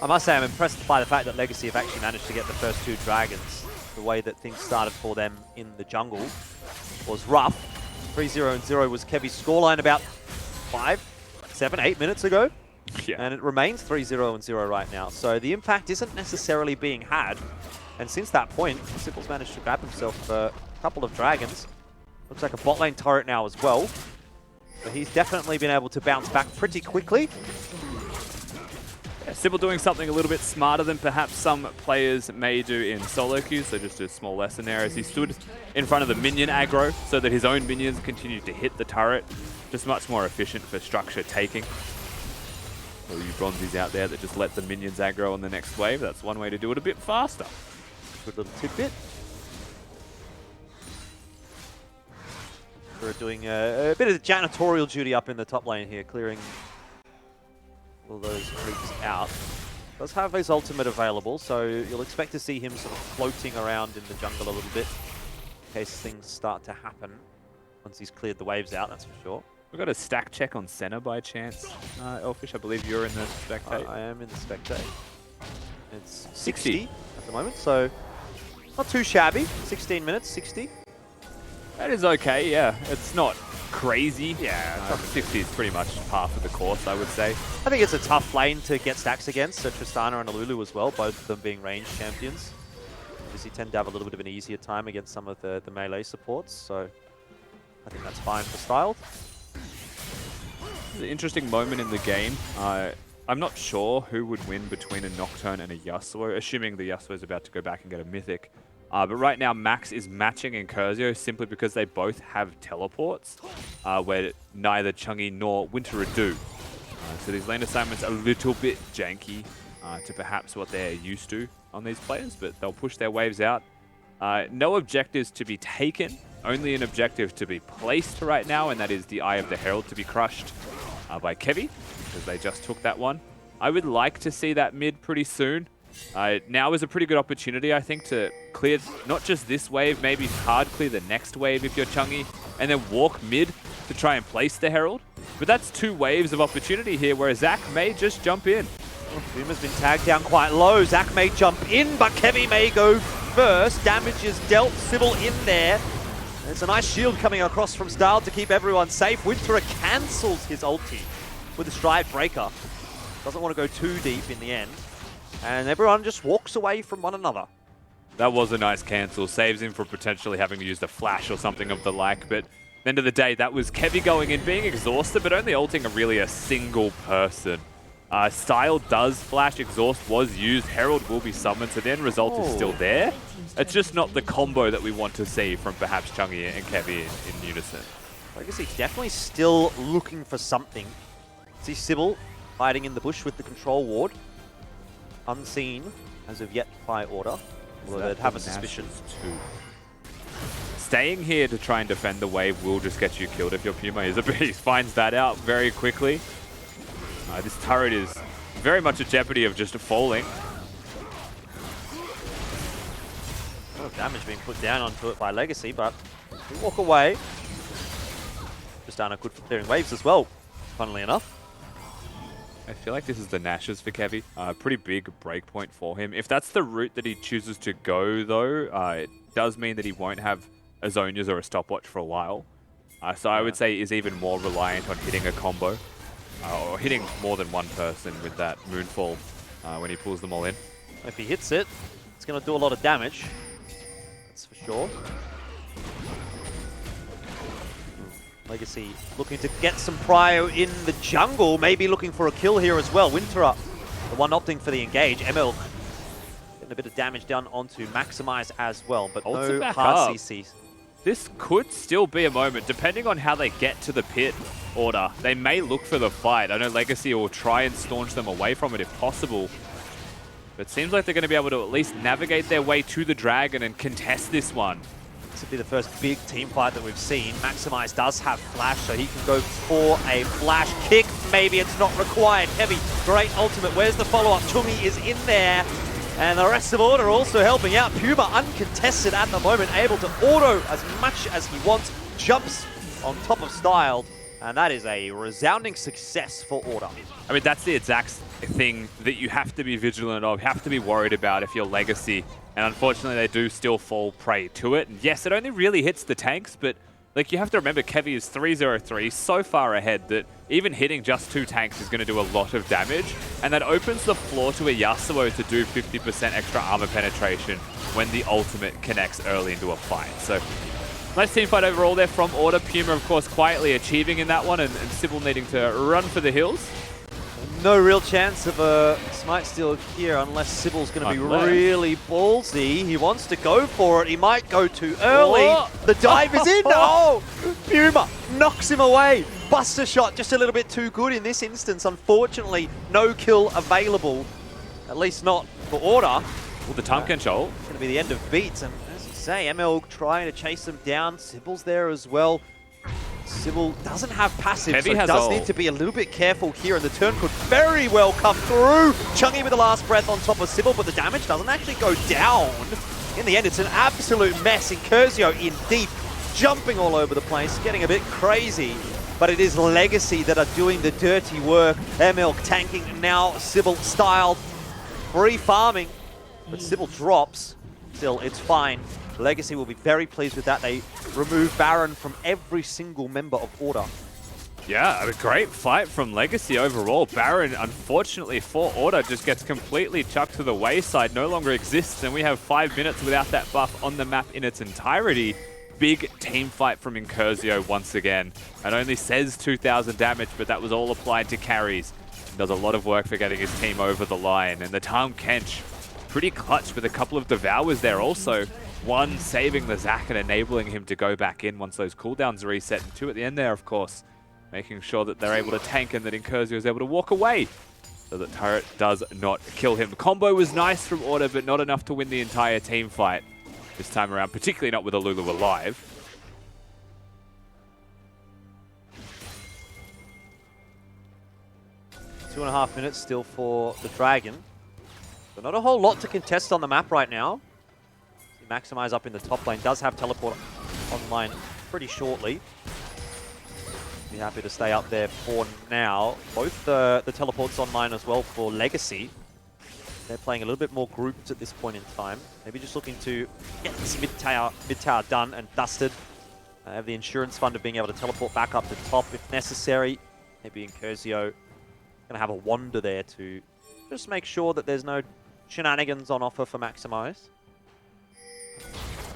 I must say I'm impressed by the fact that Legacy have actually managed to get the first 2 dragons. The way that things started for them in the jungle was rough. 3-0-0 was Kevy's scoreline about 5, 7, 8 minutes ago. Yeah. And it remains 3-0-0 right now. So the impact isn't necessarily being had. And since that point, Sybil's managed to grab himself a couple of dragons. Looks like a bot lane turret now as well. But he's definitely been able to bounce back pretty quickly. Yeah, Sybil doing something a little bit smarter than perhaps some players may do in solo queues, so just a small lesson there as he stood in front of the minion aggro so that his own minions continued to hit the turret. Just much more efficient for structure taking. So you bronzies out there that just let the minions aggro on the next wave. That's one way to do it a bit faster. Good little tidbit. We're doing a bit of janitorial duty up in the top lane here, clearing all those creeps out. Does have his ultimate available, so you'll expect to see him sort of floating around in the jungle a little bit in case things start to happen once he's cleared the waves out, that's for sure. We've got a stack check on Senna by chance. Elfish, I believe you're in the spectate. I am in the spectate. It's 60 at the moment, so not too shabby. 16 minutes, 60. That is okay, yeah. It's not crazy. Yeah, 60 is pretty much par for the course, I would say. I think it's a tough lane to get stacks against, so Tristana and Alulu as well, both of them being ranged champions. Obviously tend to have a little bit of an easier time against some of the melee supports, so I think that's fine for style. It's an interesting moment in the game. I'm not sure who would win between a Nocturne and a Yasuo, assuming the Yasuo is about to go back and get a Mythic. But right now, Max is matching Incursio simply because they both have teleports, where neither Chungi nor Winterer do. So these lane assignments are a little bit janky to perhaps what they're used to on these players, but they'll push their waves out. No objectives to be taken, only an objective to be placed right now, and that is the Eye of the Herald to be crushed by Kevy, because they just took that one. I would like to see that mid pretty soon. Now is a pretty good opportunity, I think, to clear not just this wave, maybe hard clear the next wave if you're Chungi, and then walk mid to try and place the Herald. But that's 2 waves of opportunity here, where Zach may just jump in. Boom has been tagged down quite low. Zach may jump in, but Kevy may go first. Damage is dealt. Sybil in there. There's a nice shield coming across from Style to keep everyone safe. Winterer cancels his ulti with a Stride Breaker. Doesn't want to go too deep in the end. And everyone just walks away from one another. That was a nice cancel. Saves him from potentially having to use the flash or something of the like. But at the end of the day, that was Kevy going in, being exhausted, but only ulting really a single person. Style does flash. Exhaust was used. Herald will be summoned, so the end result is still there. It's just not the combo that we want to see from perhaps Chungi and Kevy in unison. Legacy definitely still looking for something. See Sybil hiding in the bush with the control ward. Unseen as of yet by Order. Although they'd have a suspicion. Staying here to try and defend the wave will just get you killed if your Puma is a beast. Finds that out very quickly. This turret is very much a jeopardy of just falling. A lot of damage being put down onto it by Legacy, but we walk away. Tristana good for clearing waves as well, funnily enough. I feel like this is the Nash's for Kevy. Pretty big breakpoint for him. If that's the route that he chooses to go, though, it does mean that he won't have a Zonias or a stopwatch for a while. So I would say he's even more reliant on hitting a combo. Or hitting more than one person with that Moonfall when he pulls them all in. If he hits it, it's going to do a lot of damage. That's for sure. Legacy looking to get some prio in the jungle, maybe looking for a kill here as well. Winterer, the one opting for the engage. Emil getting a bit of damage done onto Maximize as well, but no hard CCs. This could still be a moment, depending on how they get to the pit. Order. They may look for the fight. I know Legacy will try and staunch them away from it if possible. But it seems like they're going to be able to at least navigate their way to the Dragon and contest this one. This would be the first big team fight that we've seen. Maximize does have flash, so he can go for a flash kick. Maybe it's not required. Heavy, great ultimate. Where's the follow-up? Chungi is in there. And the rest of Order also helping out. Puma uncontested at the moment, able to auto as much as he wants. Jumps on top of Styled. And that is a resounding success for Order. I mean, that's the exact thing that you have to be vigilant of, have to be worried about if you're Legacy. And unfortunately, they do still fall prey to it. And yes, it only really hits the tanks, but like you have to remember, Kevy is 3-0-3, so far ahead that even hitting just 2 tanks is going to do a lot of damage. And that opens the floor to a Yasuo to do 50% extra armor penetration when the ultimate connects early into a fight. So nice team fight overall there from Order. Puma, of course, quietly achieving in that one, and Sybil needing to run for the hills. No real chance of a smite steal here unless Sybil's going to be really ballsy. He wants to go for it. He might go too early. Oh. The dive is in. Oh! Puma knocks him away. Buster shot just a little bit too good in this instance. Unfortunately, no kill available. At least not for Order. Well, the time control. It's going to be the end of beats. And as you say, ML trying to chase them down. Sybil's there as well. Sybil doesn't have passive, Heavy so has does ult. need to be a little bit careful here, and the turn could very well come through. Chungi with the last breath on top of Sybil, but the damage doesn't actually go down. In the end, it's an absolute mess. Incursio in deep, jumping all over the place, getting a bit crazy. But it is Legacy that are doing the dirty work. ML tanking, now Sybil Styled, free farming, but Sybil drops. Still, it's fine. Legacy will be very pleased with that. They remove Baron from every single member of Order. Yeah, a great fight from Legacy overall. Baron, unfortunately for Order, just gets completely chucked to the wayside, no longer exists, and we have 5 minutes without that buff on the map in its entirety. Big team fight from Incursio once again. It only says 2,000 damage, but that was all applied to carries. Does a lot of work for getting his team over the line. And the Tahm Kench, pretty clutch with a couple of Devours there also. One saving the Zac and enabling him to go back in once those cooldowns reset. And 2 at the end there, of course, making sure that they're able to tank and that Incursio is able to walk away so that turret does not kill him. Combo was nice from Order, but not enough to win the entire team fight this time around, particularly not with Alulu alive. Two and a half minutes still for the Dragon. So not a whole lot to contest on the map right now. Maximize up in the top lane, does have teleport online pretty shortly. Be happy to stay up there for now. Both the teleports online as well for Legacy. They're playing a little bit more grouped at this point in time. Maybe just looking to get this mid tower done and dusted. Have the insurance fund of being able to teleport back up the top if necessary. Maybe Incursio gonna have a wander there to just make sure that there's no shenanigans on offer for Maximize.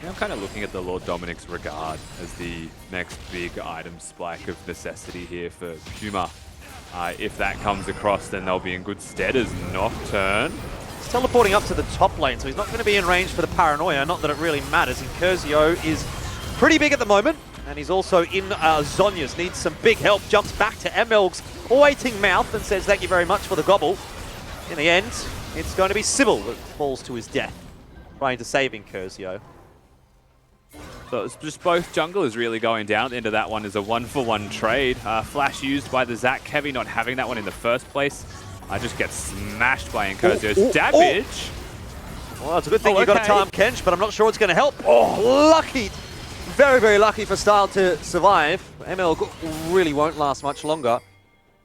Yeah, I'm kind of looking at the Lord Dominic's Regard as the next big item spike of necessity here for Puma. If that comes across, then they'll be in good stead as Nocturne. He's teleporting up to the top lane, so he's not going to be in range for the Paranoia. Not that it really matters. Incursio is pretty big at the moment, and he's also in Zhonya's. Needs some big help. Jumps back to ML's awaiting mouth and says thank you very much for the gobble. In the end, it's going to be Sybil that falls to his death, trying to save Incursio. So it's just both junglers really going down. Into that one is a 1-for-1 trade. Flash used by the Zac. Kevy not having that one in the first place. Just gets smashed by Incursio's damage. Well, it's a good thing you got a Tahm Kench, but I'm not sure it's going to help. Oh, lucky. Very, very lucky for Style to survive. ML really won't last much longer.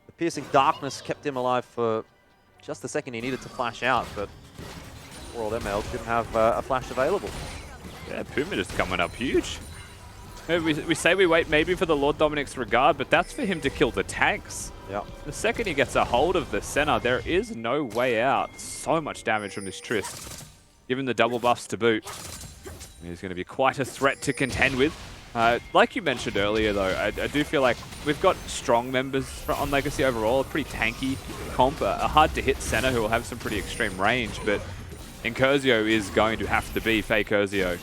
The Piercing Darkness kept him alive for just the second he needed to flash out, but poor old ML didn't have a flash available. Yeah, Puma just coming up huge. We say we wait maybe for the Lord Dominic's Regard, but that's for him to kill the tanks. Yeah. The second he gets a hold of the center, there is no way out. So much damage from this Trist. Given the double buffs to boot, he's going to be quite a threat to contend with. Like you mentioned earlier, though, I do feel like we've got strong members on Legacy overall, a pretty tanky comp, a hard-to-hit center who will have some pretty extreme range, but Incursio is going to have to be Fakersio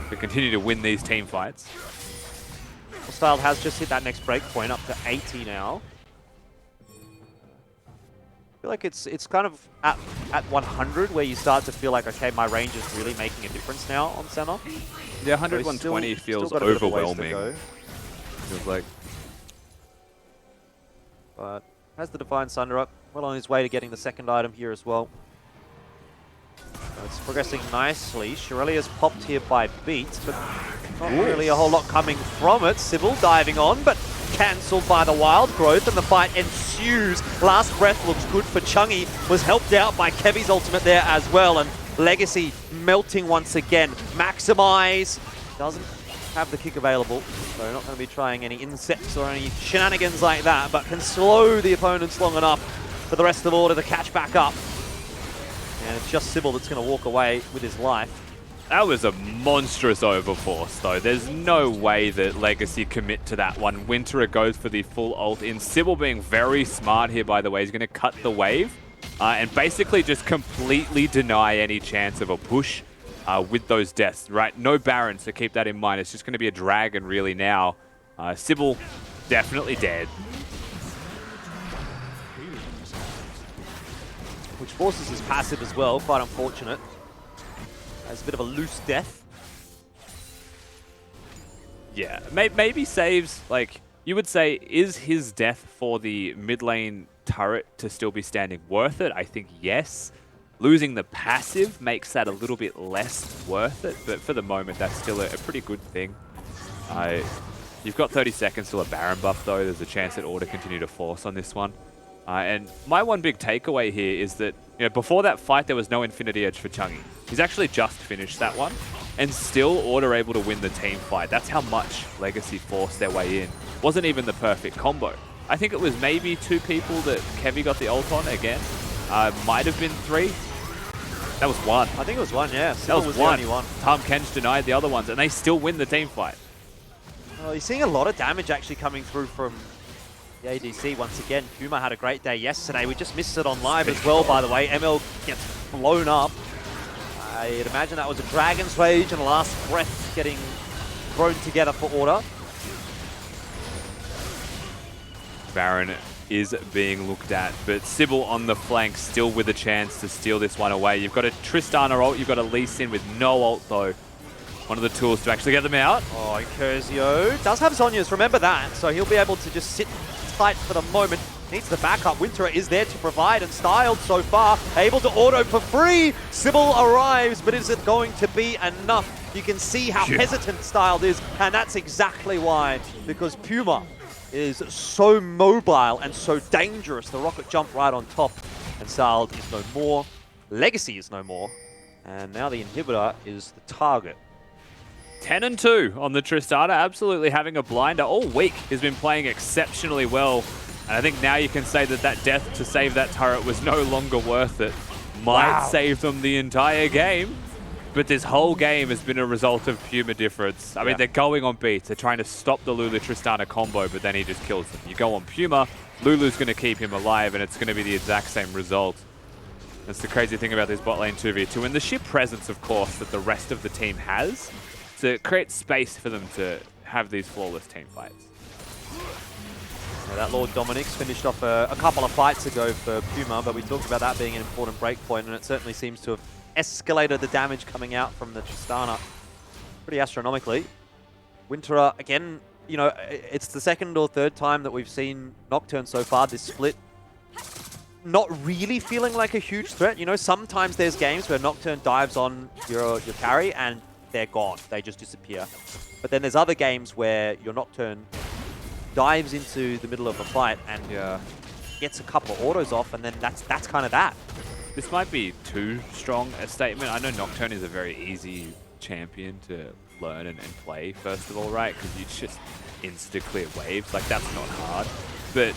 to continue to win these team fights. Well, Styled has just hit that next break point, up to 80 now. feel like it's kind of at 100 where you start to feel like, okay, my range is really making a difference now on Senna. Yeah, 100, But he's 120 still feels got a bit of a ways to overwhelming. go. Feels like But has the Divine Sunder up, well on his way to getting the second item here as well. So it's progressing nicely. Shirelia's popped here by Beats, but not really a whole lot coming from it. Sybil diving on, but cancelled by the Wild Growth, and the fight ensues. Last Breath looks good for Chungy, was helped out by Kevy's ultimate there as well, and Legacy melting once again. Maximize doesn't have the kick available, so not going to be trying any insects or any shenanigans like that, but can slow the opponents long enough for the rest of Order to catch back up. And it's just Sybil that's going to walk away with his life. that was a monstrous overforce, though. There's no way that Legacy commit to that one. Winterer goes for the full ult in. Sybil being very smart here, by the way. He's going to cut the wave and basically just completely deny any chance of a push with those deaths, right? No Baron, so keep that in mind. It's just going to be a dragon, really, now. Sybil definitely dead. Which forces his passive as well, quite unfortunate. As a bit of a loose death. Yeah, maybe saves, like, you would say, is his death for the mid lane turret to still be standing worth it? I think yes. Losing the passive makes that a little bit less worth it, but for the moment, that's still a pretty good thing. You've got 30 seconds till a Baron buff, though. There's a chance that Order continue to force on this one. And my one big takeaway here is that, you know, before that fight, there was no Infinity Edge for Chungy. He's actually just finished that one, and still Order able to win the team fight. That's how much Legacy forced their way in. Wasn't even the perfect combo. I think it was maybe 2 people that Kevy got the ult on again. Might have been 3. That was 1. I think it was 1, yeah. That was the only one. Tom Kench denied the other ones, and they still win the team fight. Well, you're seeing a lot of damage actually coming through from the ADC once again. Puma had a great day yesterday. We just missed it on live as well, by the way. ML gets blown up. I'd imagine that was a Dragon's Rage and a Last Breath getting thrown together for Order. Baron is being looked at, but Sybil on the flank still with a chance to steal this one away. You've got a Tristana ult, you've got a Lee Sin with no ult though. One of the tools to actually get them out. Oh, and Curzio does have Zhonya's, remember that, so he'll be able to just sit tight for the moment. Needs the backup. Winterer is there to provide, and Styled so far, able to auto for free. Sybil arrives, but is it going to be enough? You can see how hesitant Styled is, and that's exactly why, because Puma is so mobile and so dangerous. The rocket jump right on top, and Styled is no more. Legacy is no more, and now the inhibitor is the target. 10-2 on the Tristana, absolutely having a blinder all week. He's been playing exceptionally well. And I think now you can say that that death to save that turret was no longer worth it. Might save them the entire game, but this whole game has been a result of Puma difference. I mean, they're going on beats. They're trying to stop the Lulu-Tristana combo, but then he just kills them. You go on Puma, Lulu's going to keep him alive, and it's going to be the exact same result. That's the crazy thing about this bot lane 2v2, and the sheer presence, of course, that the rest of the team has to create space for them to have these flawless team fights. Yeah, that Lord Dominic's finished off a couple of fights ago for Puma, but we talked about that being an important breakpoint, and it certainly seems to have escalated the damage coming out from the Tristana pretty astronomically. Winterer, again, you know, it's the second or third time that we've seen Nocturne so far this split. Not really feeling like a huge threat. You know, sometimes there's games where Nocturne dives on your carry and they're gone. They just disappear. But then there's other games where your Nocturne dives into the middle of a fight and gets a couple of autos off, and then that's kind of that. This might be too strong a statement. I know Nocturne is a very easy champion to learn and play, first of all, right? Because you just insta-clear waves. Like, that's not hard. But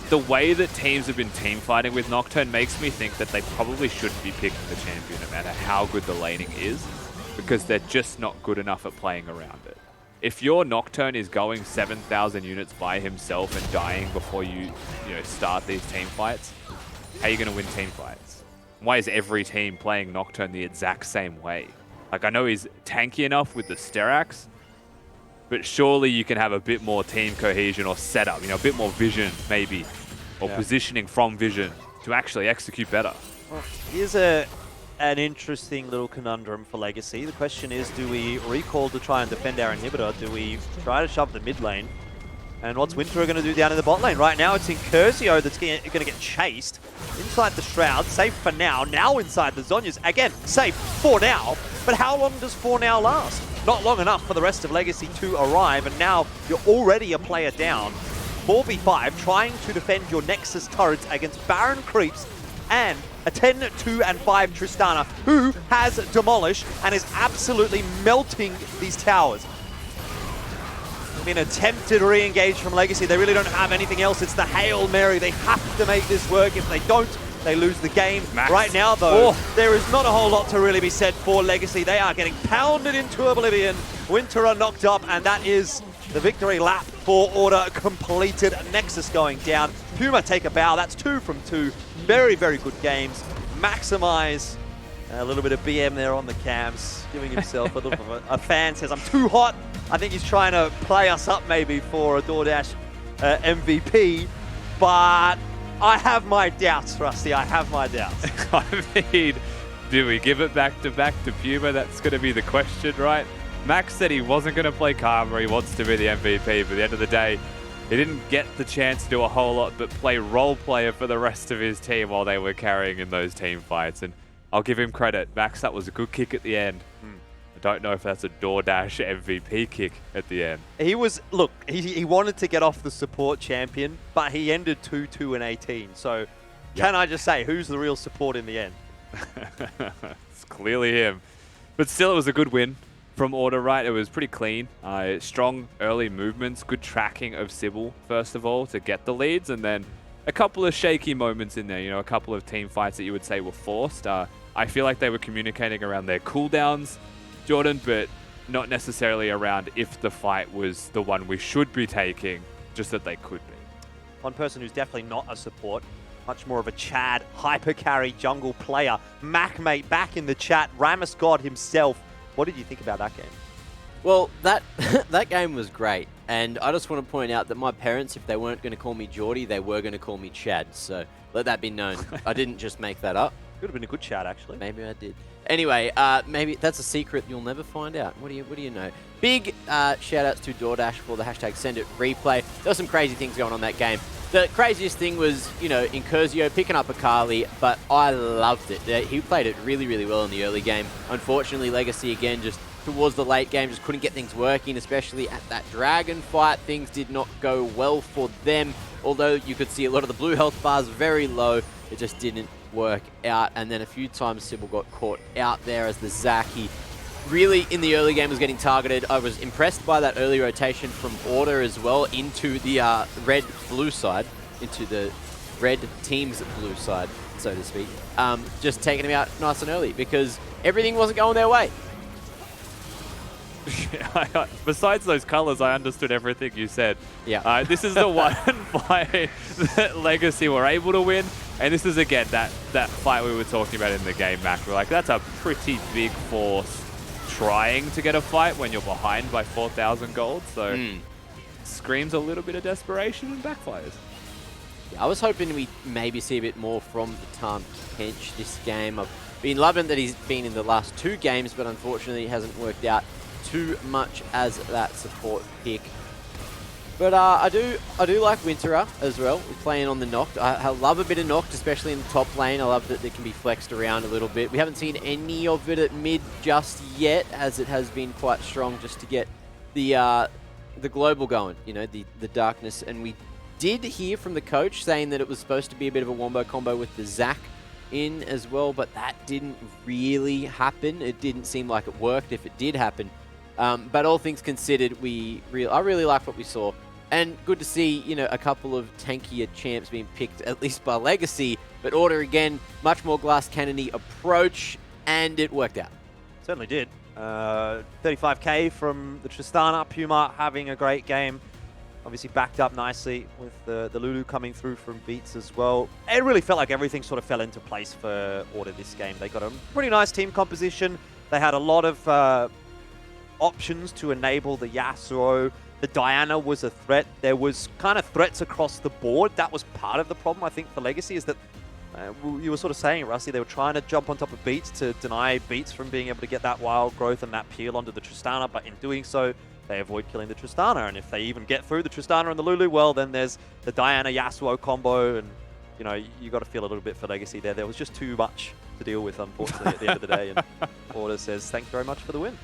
the way that teams have been team fighting with Nocturne makes me think that they probably shouldn't be picking the champion no matter how good the laning is, because they're just not good enough at playing around it. If your Nocturne is going 7,000 units by himself and dying before you start these team fights, how are you going to win team fights? Why is every team playing Nocturne the exact same way? Like, I know he's tanky enough with the Sterax, but surely you can have a bit more team cohesion or setup, you know, a bit more vision maybe, or positioning from vision to actually execute better. Well, here's an interesting little conundrum for Legacy. The question is, do we recall to try and defend our inhibitor? Do we try to shove the mid lane? And what's Winter going to do down in the bot lane? Right now, it's Incursio that's going to get chased inside the Shroud. Safe for now. Now inside the Zhonya's. Again, safe for now. But how long does for now last? Not long enough for the rest of Legacy to arrive. And now you're already a player down. 4v5, trying to defend your Nexus turrets against Baron creeps and a 10, 2, and 5 Tristana, who has demolished and is absolutely melting these towers. Been attempted re-engage from Legacy. They really don't have anything else. It's the Hail Mary. They have to make this work. If they don't, they lose the game. Max. Right now, though, there is not a whole lot to really be said for Legacy. They are getting pounded into oblivion. Winter are knocked up, and that is the victory lap for Order completed. Nexus going down. Puma take a bow. That's 2 from 2. Very, very good games. Maximize. A little bit of BM there on the cams, giving himself a little bit of a fan says, I'm too hot. I think he's trying to play us up maybe for a DoorDash MVP, but I have my doubts, Rusty. I have my doubts. I mean, do we give it back to Puma? That's going to be the question, right? Max said he wasn't going to play Karma. He wants to be the MVP, but at the end of the day, he didn't get the chance to do a whole lot but play role player for the rest of his team while they were carrying in those team fights. And I'll give him credit. Max, that was a good kick at the end. I don't know if that's a DoorDash MVP kick at the end. He was, look, he wanted to get off the support champion, but he ended 2-2 and 18. So can I just say, who's the real support in the end? It's clearly him. But still, it was a good win from Order, right? It was pretty clean. Strong early movements, good tracking of Sybil, first of all, to get the leads, and then a couple of shaky moments in there, you know, a couple of team fights that you would say were forced. I feel like they were communicating around their cooldowns, Jordan, but not necessarily around if the fight was the one we should be taking, just that they could be. One person who's definitely not a support, much more of a Chad hyper carry jungle player. MacMate back in the chat, Ramus God himself. What did you think about that game? Well, that that game was great, and I just want to point out that my parents, if they weren't going to call me Geordie, they were going to call me Chad, so let that be known. I didn't just make that up. Could have been a good chat, actually. Maybe I did. Anyway, maybe that's a secret you'll never find out. What do you know? Big shout-outs to DoorDash for the hashtag #SendItReplay. There were some crazy things going on that game. The craziest thing was, you know, Incursio picking up Akali, but I loved it. He played it really, really well in the early game. Unfortunately, Legacy, again, just towards the late game, just couldn't get things working, especially at that dragon fight. Things did not go well for them, although you could see a lot of the blue health bars very low. It just didn't work out, and then a few times Sybil got caught out there as the Zaki really in the early game was getting targeted. I was impressed by that early rotation from Order as well into the red-blue side, into the red team's blue side, so to speak. Just taking him out nice and early because everything wasn't going their way. Besides those colors, I understood everything you said. Yeah. This is the one fight that Legacy were able to win. And this is, again, that fight we were talking about in the game, Mac. We're like, that's a pretty big force trying to get a fight when you're behind by 4,000 gold. So screams a little bit of desperation and backfires. Yeah, I was hoping we maybe see a bit more from the Tom Kench this game. I've been loving that he's been in the last 2 games, but unfortunately it hasn't worked out too much as that support pick. But I do like Winterer as well. We're playing on the Noct. I love a bit of Noct, especially in the top lane. I love that it can be flexed around a little bit. We haven't seen any of it at mid just yet, as it has been quite strong just to get the global going, you know, the darkness. And we did hear from the coach saying that it was supposed to be a bit of a wombo combo with the Zac in as well, but that didn't really happen. It didn't seem like it worked if it did happen. But all things considered, I really like what we saw. And good to see, you know, a couple of tankier champs being picked, at least by Legacy. But Order, again, much more glass cannon-y approach, and it worked out. Certainly did. 35k from the Tristana. Puma having a great game. Obviously backed up nicely with the Lulu coming through from Beats as well. It really felt like everything sort of fell into place for Order this game. They got a pretty nice team composition. They had a lot of options to enable the Yasuo. The Diana was a threat. There was kind of threats across the board. That was part of the problem, I think, for Legacy, is that You were sort of saying, Rusty, they were trying to jump on top of Beats to deny Beats from being able to get that wild growth and that peel onto the Tristana, but in doing so, they avoid killing the Tristana, and if they even get through the Tristana and the Lulu, well, then there's the Diana Yasuo combo, and you know, you got to feel a little bit for Legacy there. There was just too much to deal with, unfortunately, at the end of the day, and Order says, thanks very much for the win.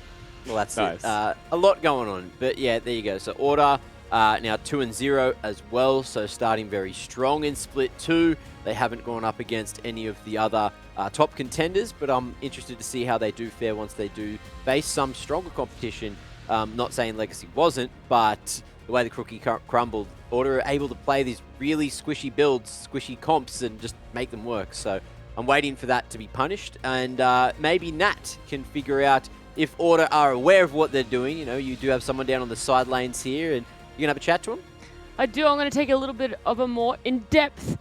Well, that's Nice. it. A lot going on, but yeah, there you go. So Order now 2-0 as well, so starting very strong in Split 2. They haven't gone up against any of the other top contenders, but I'm interested to see how they do fare once they do face some stronger competition. Not saying Legacy wasn't, but the way the cookie crumbled, Order are able to play these really squishy builds, squishy comps, and just make them work. So I'm waiting for that to be punished, and maybe Nat can figure out if Order are aware of what they're doing. You know, you do have someone down on the side lanes here, and you can have a chat to him. I do. I'm going to take a little bit of a more in-depth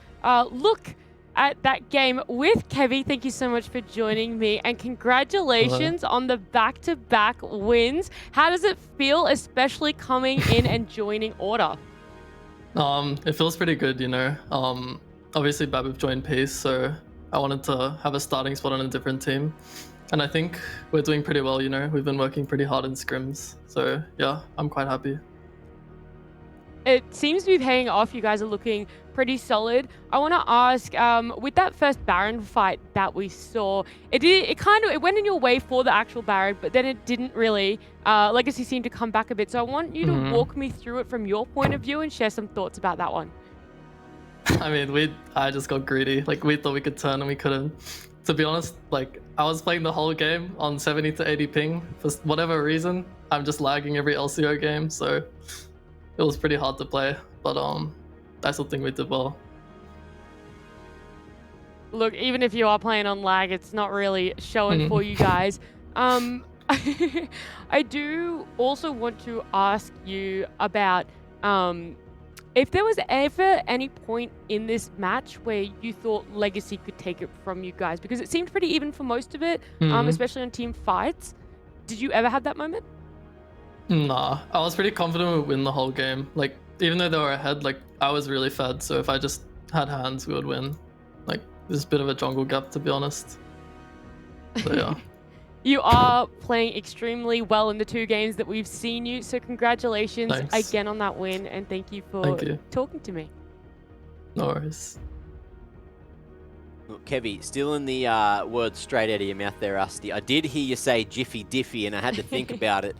look at that game with Kevy. Thank you so much for joining me, and congratulations on the back-to-back wins. How does it feel, especially coming in and joining Order? It feels pretty good, you know. Obviously Babib joined Peace, so I wanted to have a starting spot on a different team. And I think we're doing pretty well, you know. We've been working pretty hard in scrims. So yeah, I'm quite happy. It seems to be paying off. You guys are looking pretty solid. I want to ask, with that first Baron fight that we saw, it went in your way for the actual Baron, but then it didn't really. Legacy seemed to come back a bit. So I want you to walk me through it from your point of view and share some thoughts about that one. I mean, I just got greedy. Like, we thought we could turn and we couldn't. To be honest, like, I was playing the whole game on 70 to 80 ping. For whatever reason, I'm just lagging every LCO game, so it was pretty hard to play. But I still think we did well. Look, even if you are playing on lag, it's not really showing for you guys. I do also want to ask you about if there was ever any point in this match where you thought Legacy could take it from you guys, because it seemed pretty even for most of it, especially on team fights. Did you ever have that moment? Nah, I was pretty confident we'd win the whole game. Like, even though they were ahead, like, I was really fed, so if I just had hands, we would win. Like, there's a bit of a jungle gap, to be honest. So yeah. You are playing extremely well in the 2 games that we've seen you, so congratulations again on that win, and thank you for talking to me. No worries. Look, Kevy, still in the words straight out of your mouth there, Rusty. I did hear you say Jiffy Diffy, and I had to think about it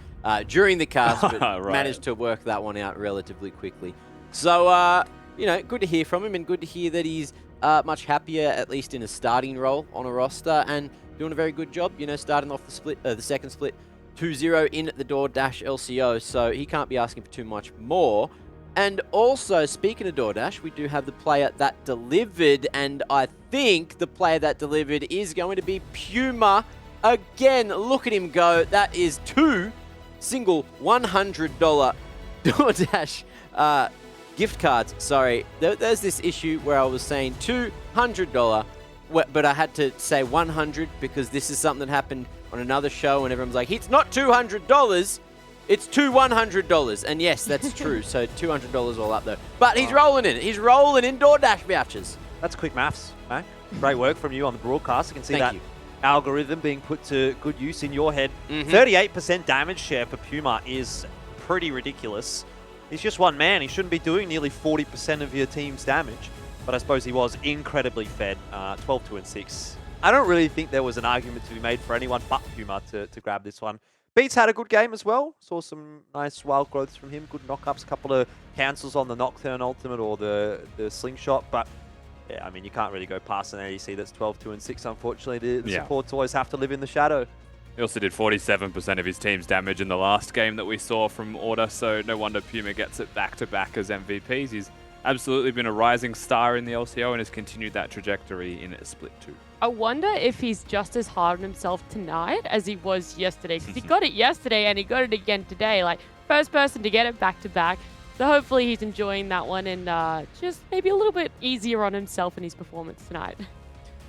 during the cast, but managed to work that one out relatively quickly. So, you know, good to hear from him, and good to hear that he's much happier, at least in a starting role on a roster, and doing a very good job, you know, starting off the second split 2-0 in the DoorDash LCO, so he can't be asking for too much more. And also, speaking of DoorDash, we do have the player that delivered, and I think the player that delivered is going to be Puma. Again, look at him go. That is 2 single $100 DoorDash gift cards. Sorry, there's this issue where I was saying $200, but I had to say 100 because this is something that happened on another show, and everyone's like, it's not $200. It's $100, and yes, that's true. So $200 all up there. But he's rolling in. He's rolling in DoorDash vouchers. That's quick maths, Mac. Great work from you on the broadcast. You can see Thank that you. algorithm being put to good use in your head. 38% damage share for Puma is pretty ridiculous. He's just one man. He shouldn't be doing nearly 40% of your team's damage. But I suppose he was incredibly fed. 12, 2, and 6. I don't really think there was an argument to be made for anyone but Puma to grab this one. Beats had a good game as well. Saw some nice wild growths from him. Good knockups. A couple of cancels on the Nocturne ultimate or the slingshot. But yeah, I mean, you can't really go past an ADC that's 12, 2, and 6, unfortunately. The supports always have to live in the shadow. He also did 47% of his team's damage in the last game that we saw from Order, so no wonder Puma gets it back-to-back as MVPs. He's absolutely been a rising star in the LCO and has continued that trajectory in Split 2. I wonder if he's just as hard on himself tonight as he was yesterday, because he got it yesterday and he got it again today. Like, first person to get it back-to-back. So hopefully he's enjoying that one and just maybe a little bit easier on himself in his performance tonight.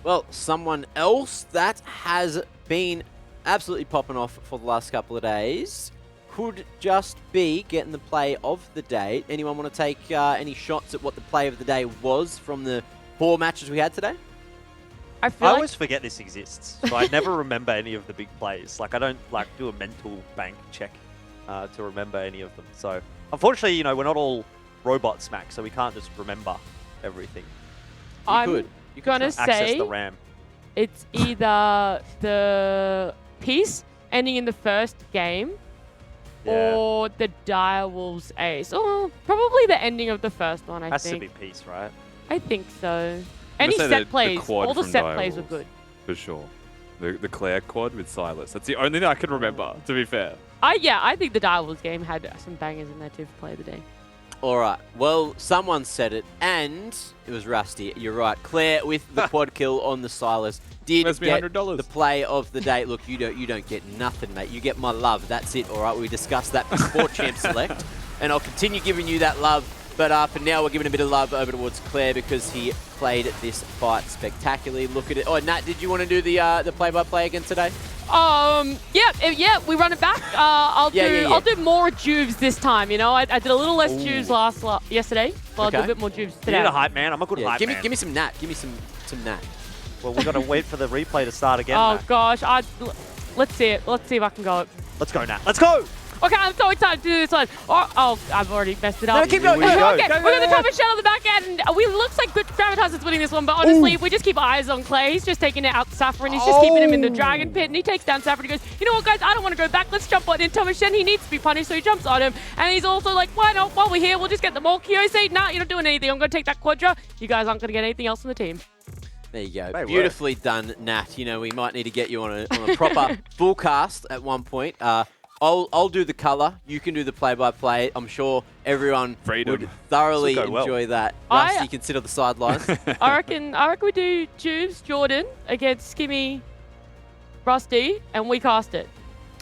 Well, someone else that has been absolutely popping off for the last couple of days could just be getting the play of the day. Anyone want to take any shots at what the play of the day was from the 4 matches we had today? I feel I like always forget this exists, so I never remember any of the big plays. Like, I don't like do a mental bank check to remember any of them. So, unfortunately, you know, we're not all robot smack, so we can't just remember everything. I'm You could gonna try. Access say the RAM. it's either the piece ending in the first game Yeah. or the Direwolves ace. Oh, probably the ending of the first one, I Has to think. be peace, right? I think so. I'm Any gonna say set plays, quad all the from set plays were Direwolves, good. For sure. The Claire quad with Silas. That's the only thing I can remember, to be fair. I think the Direwolves game had some bangers in there too for play of the day. All right. Well, someone said it, and it was Rusty. You're right. Claire with the quad kill on the Silas did Must be get $100. the play of the day. Look, you don't get nothing, mate. You get my love. That's it. All right. We discussed that before Champ Select, and I'll continue giving you that love. But for now, we're giving a bit of love over towards Claire because he played this fight spectacularly. Look at it. Oh, Nat, did you want to do the play-by-play again today? Yeah, we run it back. I'll do more juves this time. You know, I did a little less juves yesterday. Well, I'll do a bit more juves You today. need a hype man. I'm a good hype man. Give me some Nat. Give me some Nat. Well, we got to wait for the replay to start again. Oh Matt. gosh, let's see it. Let's see if I can go. Let's go, Nat. Let's go! Okay, I'm so excited to do this one. Oh, I've already messed it up. No, keep going. Here we go. Okay, we're going to top a shell on the back end. Looks like Gravitas is winning this one, but honestly, if we just keep eyes on Clay, he's just taking it out Saffron. He's just keeping him in the Dragon Pit, and he takes down Saffron. He goes, you know what, guys, I don't want to go back. Let's jump on in. Thomas Shen, he needs to be punished, so he jumps on him. And he's also like, why not? While we're here, we'll just get them all. Kiyose, nah, you're not doing anything. I'm going to take that Quadra. You guys aren't going to get anything else from the team. There you go. They Beautifully done, Nat. You know, we might need to get you on a proper full cast at one point. I'll do the color. You can do the play-by-play. I'm sure everyone would thoroughly This'll go well. enjoy that. Rusty, you can sit on the sidelines. I reckon we do Juves, Jordan against Skimmy, Rusty, and we cast it.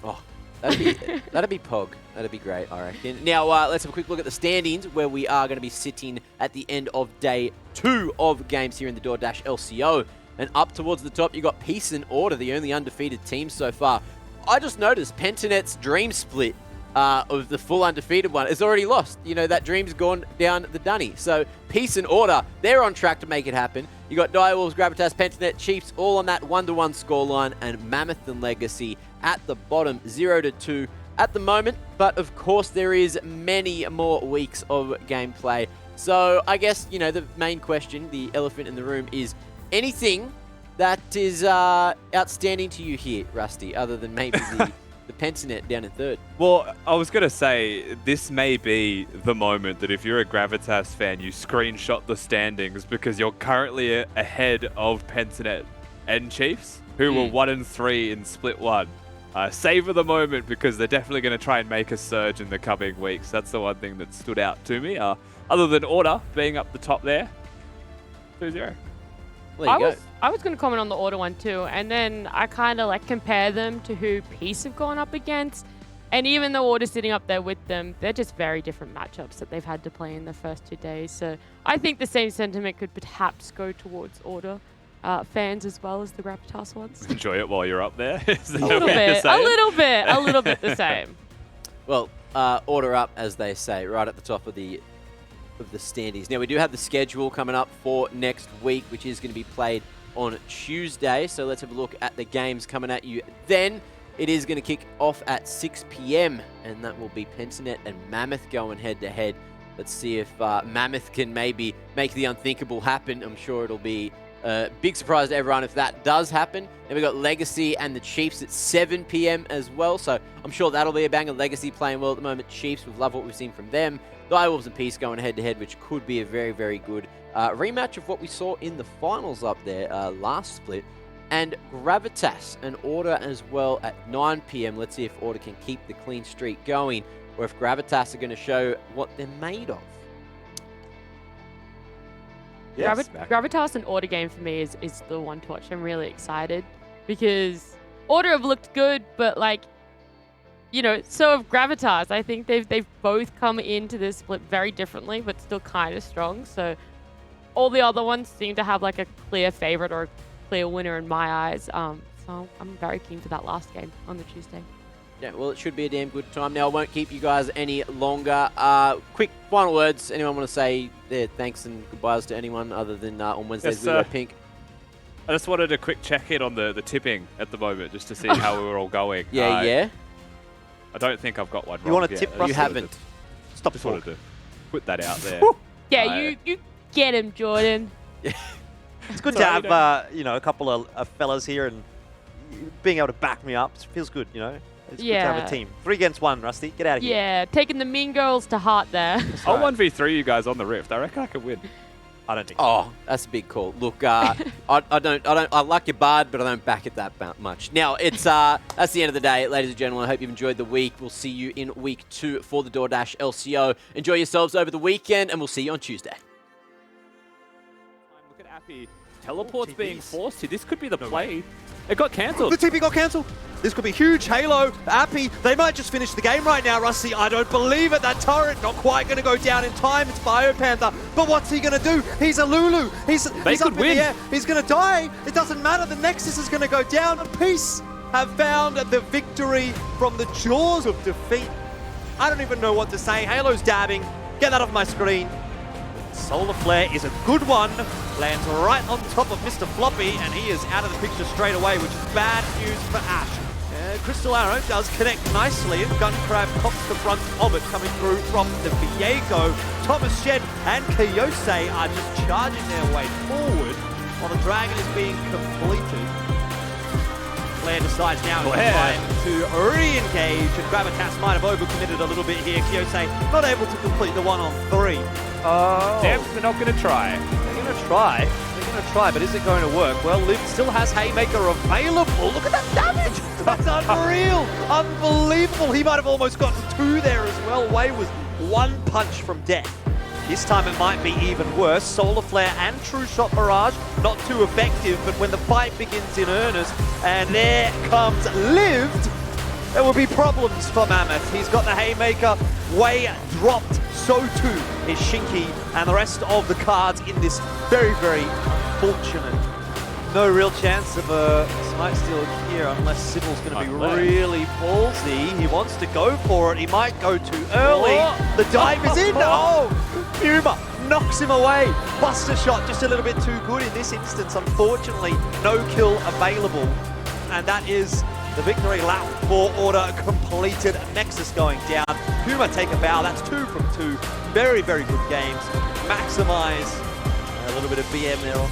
Oh, that'd be Pog. That'd be great, I reckon. Now, let's have a quick look at the standings, where we are going to be sitting at the end of day 2 of games here in the DoorDash LCO. And up towards the top, you got Peace and Order, the only undefeated team so far. I just noticed Pentinet's dream split of the full undefeated one is already lost. You know, that dream's gone down the dunny. So Peace and Order, they're on track to make it happen. You got Direwolves, Gravitas, Pentinet, Chiefs all on that 1-1 scoreline, and Mammoth and Legacy at the bottom, 0-2 at the moment. But of course, there is many more weeks of gameplay. So I guess, you know, the main question, the elephant in the room, is anything that is outstanding to you here, Rusty, other than maybe the Pentinet down in third? Well, I was going to say, this may be the moment that if you're a Gravitas fan, you screenshot the standings because you're currently ahead of Pentinet and Chiefs, who were 1-3 in Split 1. Savor the moment because they're definitely going to try and make a surge in the coming weeks. That's the one thing that stood out to me. Other than Order being up the top there, 2-0. Well, there you go. I was going to comment on the Order one too, and then I kind of like compare them to who Peace have gone up against. And even though Order's sitting up there with them, they're just very different matchups that they've had to play in the first 2 days. So I think the same sentiment could perhaps go towards Order fans as well as the Gravitas ones. Enjoy it while you're up there. Is that A little what you're bit, saying? a little bit the same. Well, Order up, as they say, right at the top of the standings. Now, we do have the schedule coming up for next week, which is going to be played on Tuesday. So let's have a look at the games coming at you then. It is going to kick off at 6 p.m. and that will be Pentinet and Mammoth going head-to-head. Let's see if Mammoth can maybe make the unthinkable happen. I'm sure it'll be a big surprise to everyone if that does happen. Then we've got Legacy and the Chiefs at 7 p.m. as well, so I'm sure that'll be a banger. Legacy playing well at the moment. Chiefs, we've loved what we've seen from them. Direwolves and Peace going head-to-head, which could be a very, very good rematch of what we saw in the finals up there last split. And Gravitas and Order as well at 9 p.m. Let's see if Order can keep the clean streak going, or if Gravitas are going to show what they're made of. Yes. Gravitas and Order game for me is the one to watch. I'm really excited because Order have looked good, but like, you know, so have Gravitas. I think they've both come into this split very differently, but still kind of strong. So all the other ones seem to have like a clear favorite or a clear winner in my eyes. So I'm very keen for that last game on the Tuesday. Yeah, well, it should be a damn good time. Now, I won't keep you guys any longer. Quick final words. Anyone want to say their thanks and goodbyes to anyone other than on Wednesdays Yes, we wear sir. pink? I just wanted a quick check-in on the tipping at the moment, just to see how we were all going. Yeah. I don't think I've got one wrong. You want to yet. tip, I Russ? You just wanted haven't. to- Stop Just talk. wanted to put that out there. Yeah, you get him, Jordan. It's good to Sorry, have, a couple of fellas here and being able to back me up. It feels good, It's good to have a Yeah. team. 3 against 1, Rusty. Get out of here. Yeah, taking the mean girls to heart there. I'll 1v3 you guys on the Rift. I reckon I can win. I don't think. Oh, that's a big call. Look, I like your bard, but I don't back it that much. Now, it's that's the end of the day, ladies and gentlemen. I hope you've enjoyed the week. We'll see you in week 2 for the DoorDash LCO. Enjoy yourselves over the weekend, and we'll see you on Tuesday. Look at Appy. Teleport's being forced here. This could be the play. It got cancelled. The TP got cancelled. This could be huge. Halo, Appy, they might just finish the game right now, Rusty. I don't believe it. That turret not quite going to go down in time. It's Biopanther. But what's he going to do? He's a Lulu. He's up in the air. He's going to die. It doesn't matter. The Nexus is going to go down. Peace have found the victory from the jaws of defeat. I don't even know what to say. Halo's dabbing. Get that off my screen. Solar Flare is a good one. Lands right on top of Mr. Floppy, and he is out of the picture straight away, which is bad news for Ash. Crystal Arrow does connect nicely, and Gunkrab cops the front of it, coming through from the Viego. Thomas Shed and Kiyose are just charging their way forward, while the Dragon is being completed. Flare decides now it's time to re-engage, and Gravitas might have overcommitted a little bit here. Kiyose not able to complete the 1-on-3. Oh. Damn, they're not going to try. They're going to try, but is it going to work? Well, Liv still has Haymaker available. Look at that damage! That's unreal! Unbelievable! He might have almost gotten 2 there as well. Way was 1 punch from death. This time it might be even worse. Solar Flare and True Shot Barrage, not too effective, but when the fight begins in earnest, and there comes Lived, there will be problems for Mammoth. He's got the Haymaker, Way dropped, so too is Shinky, and the rest of the cards in this very, very unfortunate. No real chance of a Smite Steal here unless Sybil's going to be really ballsy. He wants to go for it. He might go too early. The dive is in. Oh, Puma knocks him away. Buster shot just a little bit too good in this instance. Unfortunately, no kill available. And that is the victory lap for Order completed. Nexus going down. Puma take a bow. That's 2 from 2. Very, very good games. Maximize a little bit of BM there on